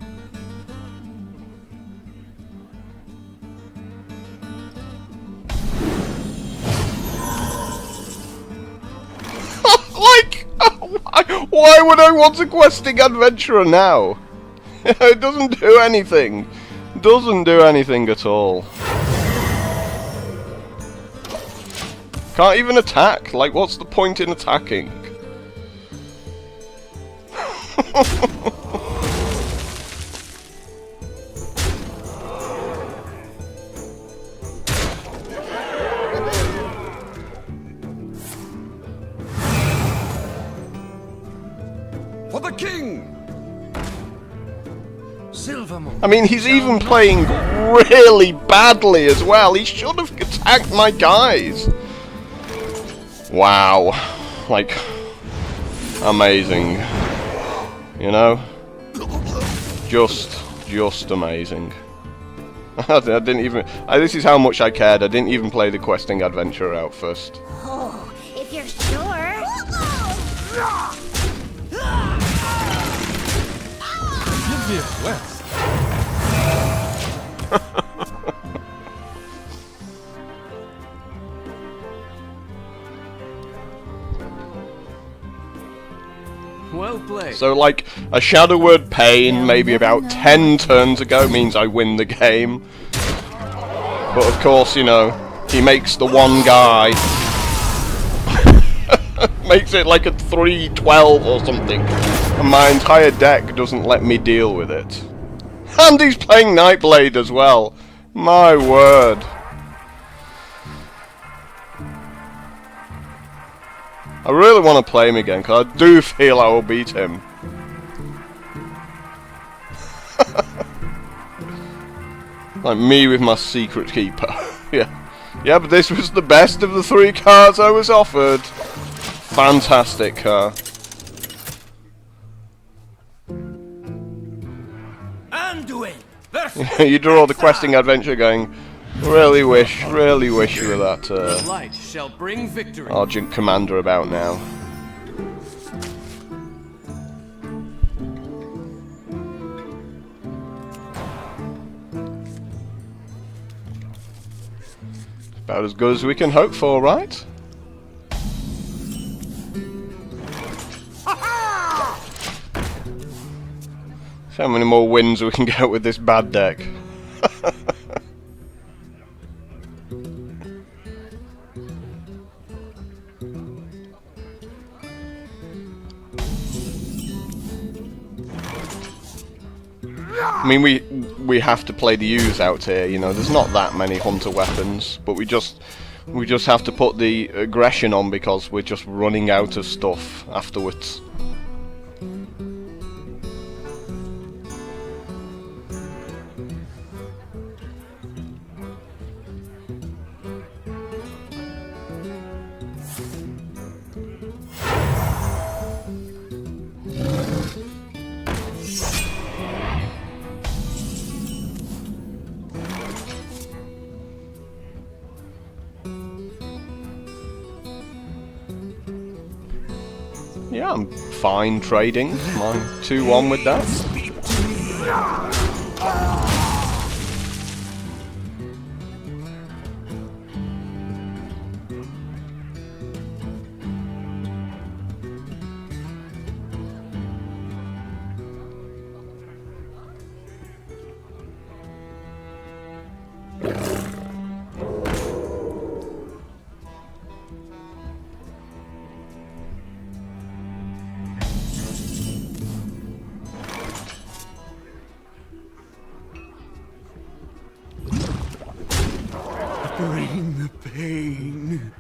Like, why would I want a questing adventurer now? It doesn't do anything. Doesn't do anything at all. Can't even attack. Like, what's the point in attacking? For the king! Silvermoon. I mean, he's even playing really badly as well. He should have attacked my guys. Wow. Like, amazing. You know? Just amazing. I didn't even... this is how much I cared. I didn't even play the questing adventure out first. Oh, if you're sure. Give me a quest. Well played. So, like, a Shadow Word Pain maybe about 10 turns ago means I win the game. But of course, you know, he makes the one guy... makes it like a 3-12 or something. And my entire deck doesn't let me deal with it. And he's playing Nightblade as well. My word. I really want to play him again, because I do feel I will beat him. Like me with my Secret Keeper. Yeah, but this was the best of the 3 cards I was offered. Fantastic car. Anduin. You draw the questing adventure going, really wish you were that The light shall bring victory. Argent Commander about now. About as good as we can hope for, right? See how many more wins we can get with this bad deck. I mean, we have to play the use out here, you know, there's not that many hunter weapons, but we just have to put the aggression on because we're just running out of stuff afterwards. Yeah, I'm fine trading. My 2-1 with that. pain.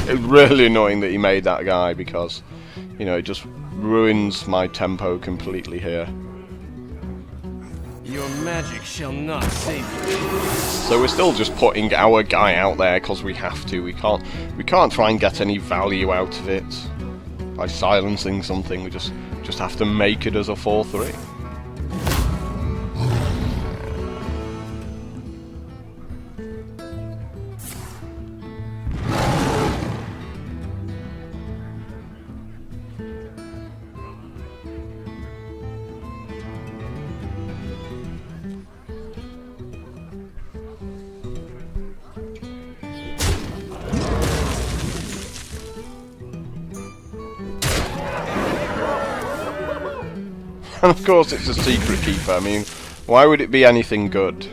It's really annoying that he made that guy because, you know, it just ruins my tempo completely here. Your magic shall not save you. So we're still just putting our guy out there because we have to. We can't try and get any value out of it by silencing something. We just have to make it as a 4/3. And of course it's a secret keeper. I mean, why would it be anything good?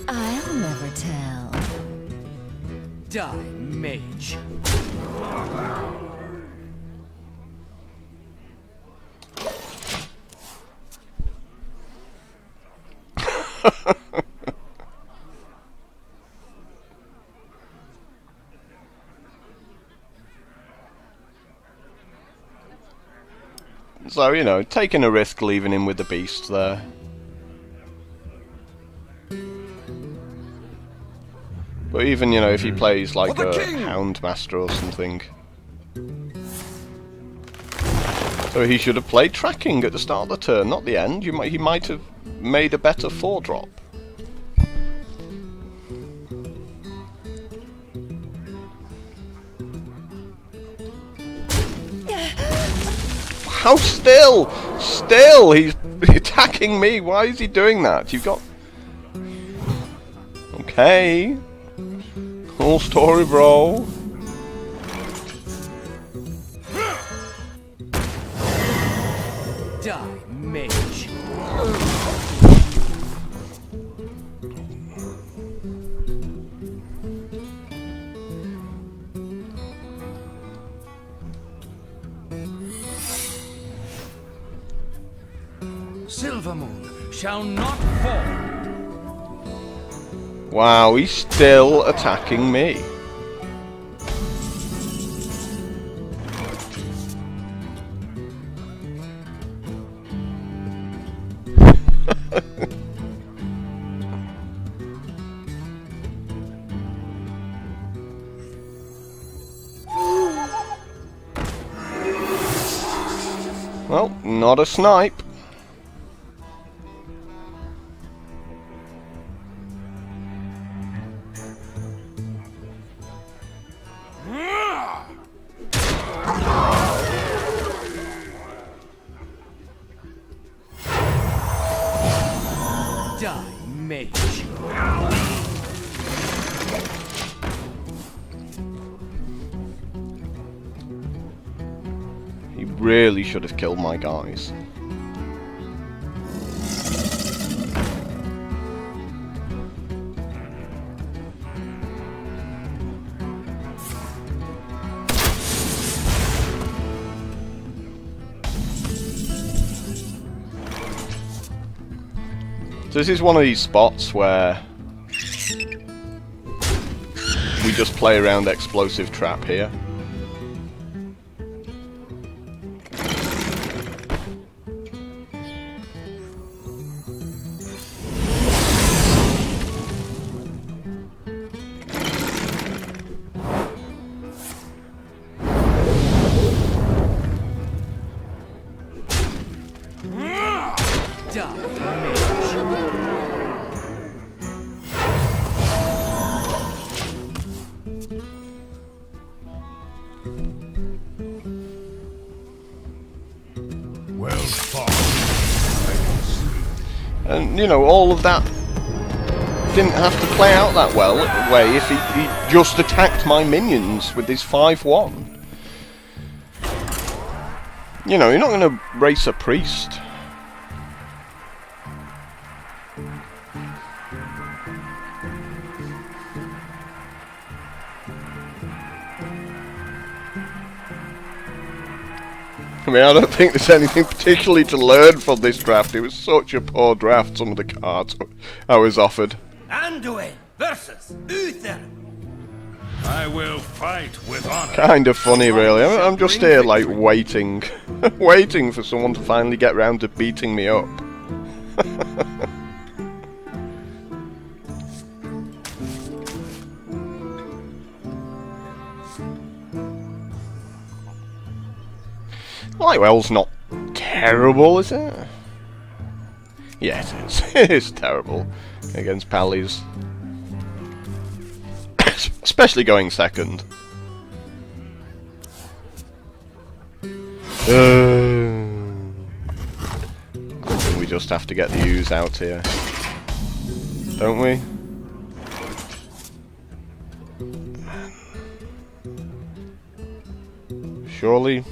I'll never tell. Die, mage. So, you know, taking a risk leaving him with the beast there. But even, you know, if he plays like a Houndmaster or something. So he should have played tracking at the start of the turn, not the end. He might have made a better 4-drop. How still? Still! He's attacking me! Why is he doing that? You've got... Okay. Whole story, bro. Die, mage. Silvermoon shall not fall. Wow, he's still attacking me. Well, not a snipe. Die, mage. He really should have killed my guys. So this is one of these spots where we just play around explosive trap here. Well fought. I can see. And, you know, all of that didn't have to play out that way if he just attacked my minions with his 5-1. You know, you're not going to race a priest. I mean, I don't think there's anything particularly to learn from this draft. It was such a poor draft, some of the cards I was offered. Anduin versus Uther. I will fight with honor. Kind of funny, really. I'm just here, like, waiting. Waiting for someone to finally get round to beating me up. Lightwell's not terrible, is it? Yes, it is. It is terrible against Pallies. Especially going second. I think we just have to get the ooze out here. Don't we? Surely?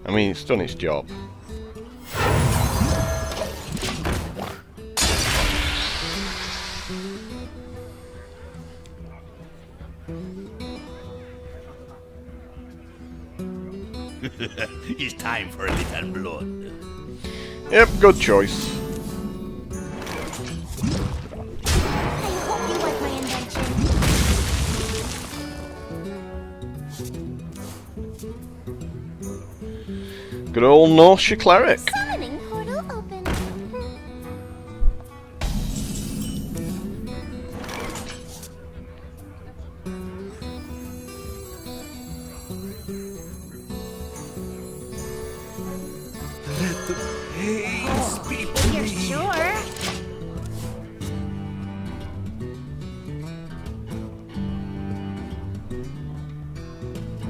I mean, it's done its job. It's time for a little blood. Yep, good choice. I hope you like my invention. Good old Norse cleric. Summoning portal open. Let the pain speak to You're me. sure?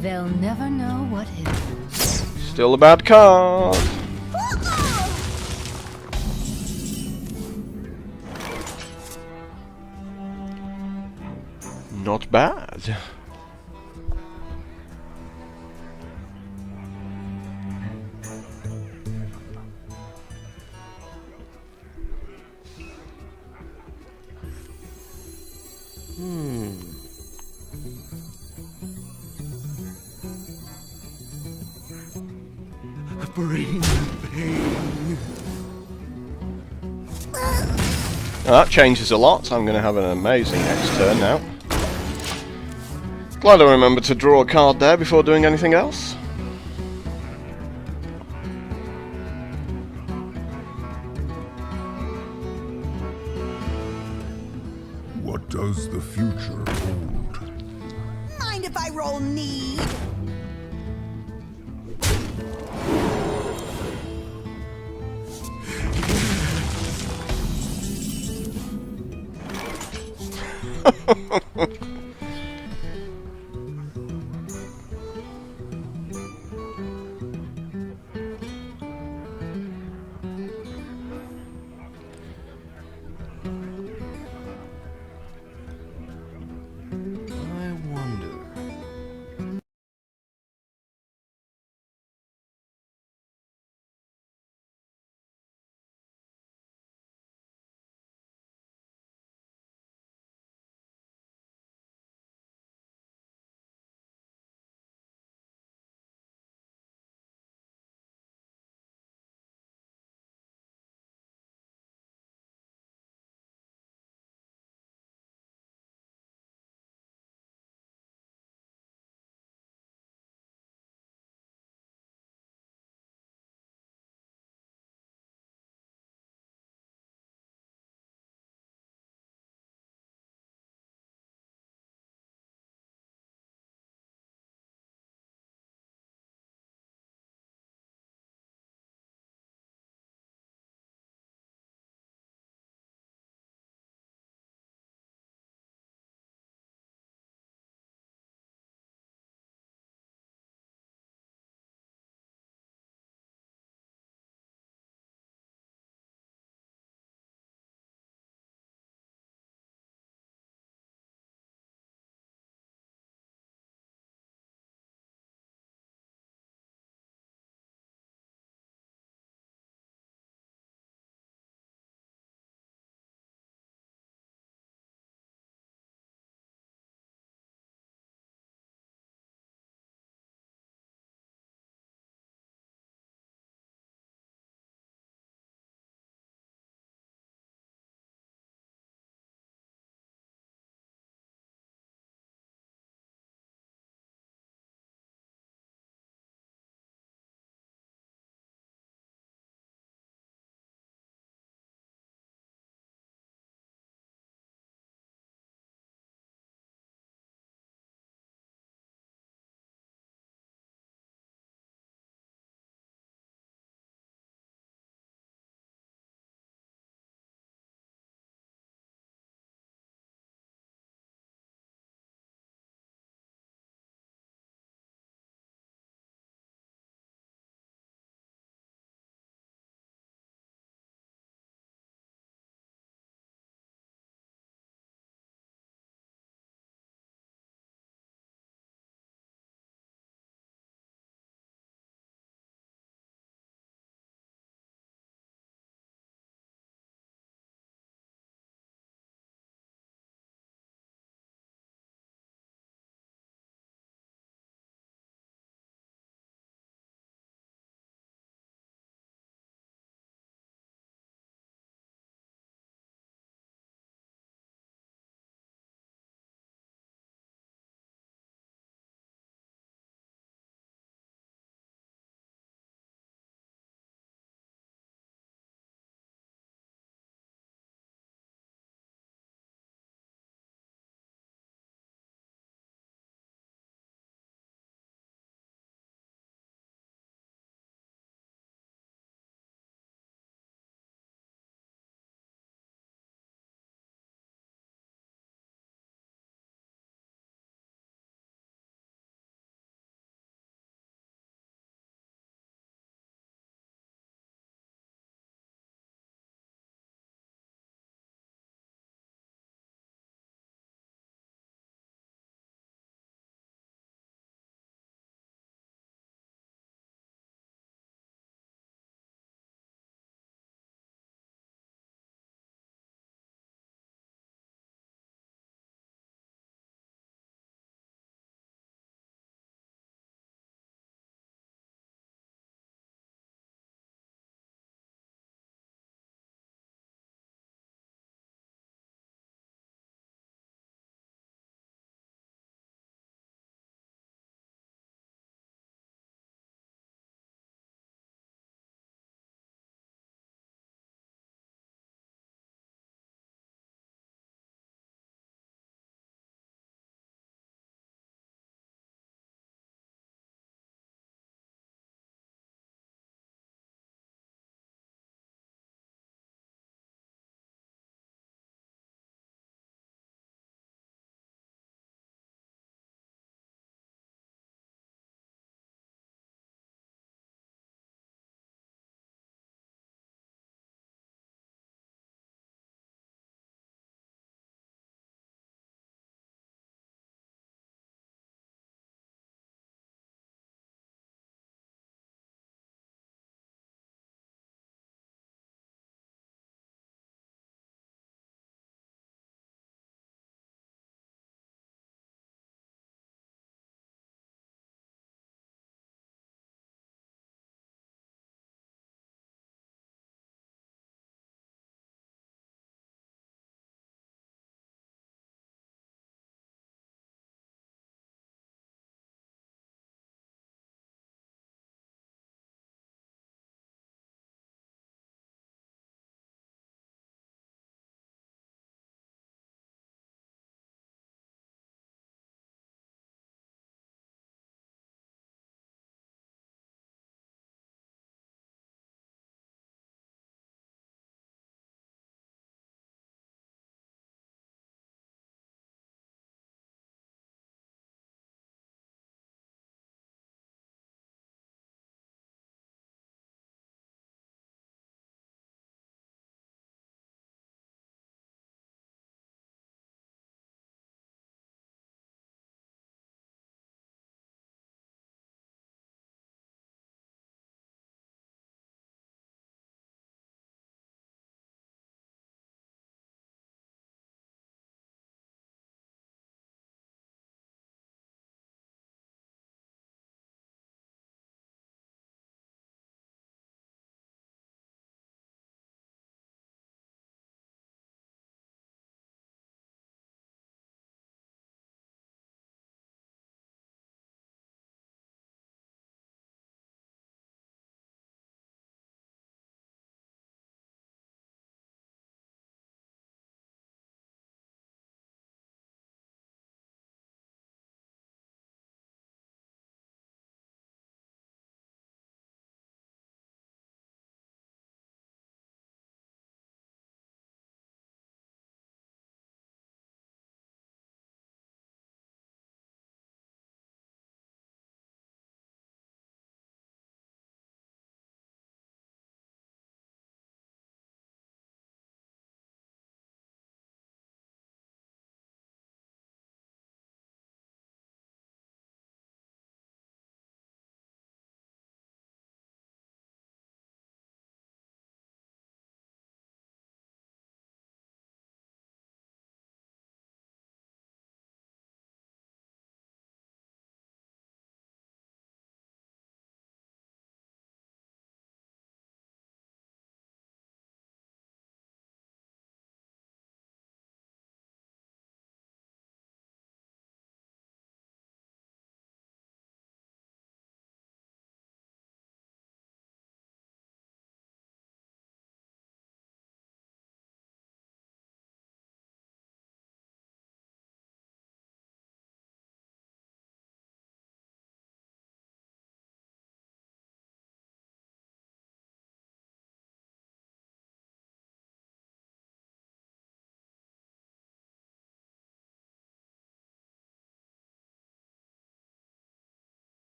They'll never know what hit them. Still a bad card. Not bad. Bring the pain. Well, that changes a lot, so I'm going to have an amazing next turn now. Glad I remembered to draw a card there before doing anything else. What does the future hold? Mind if I roll need?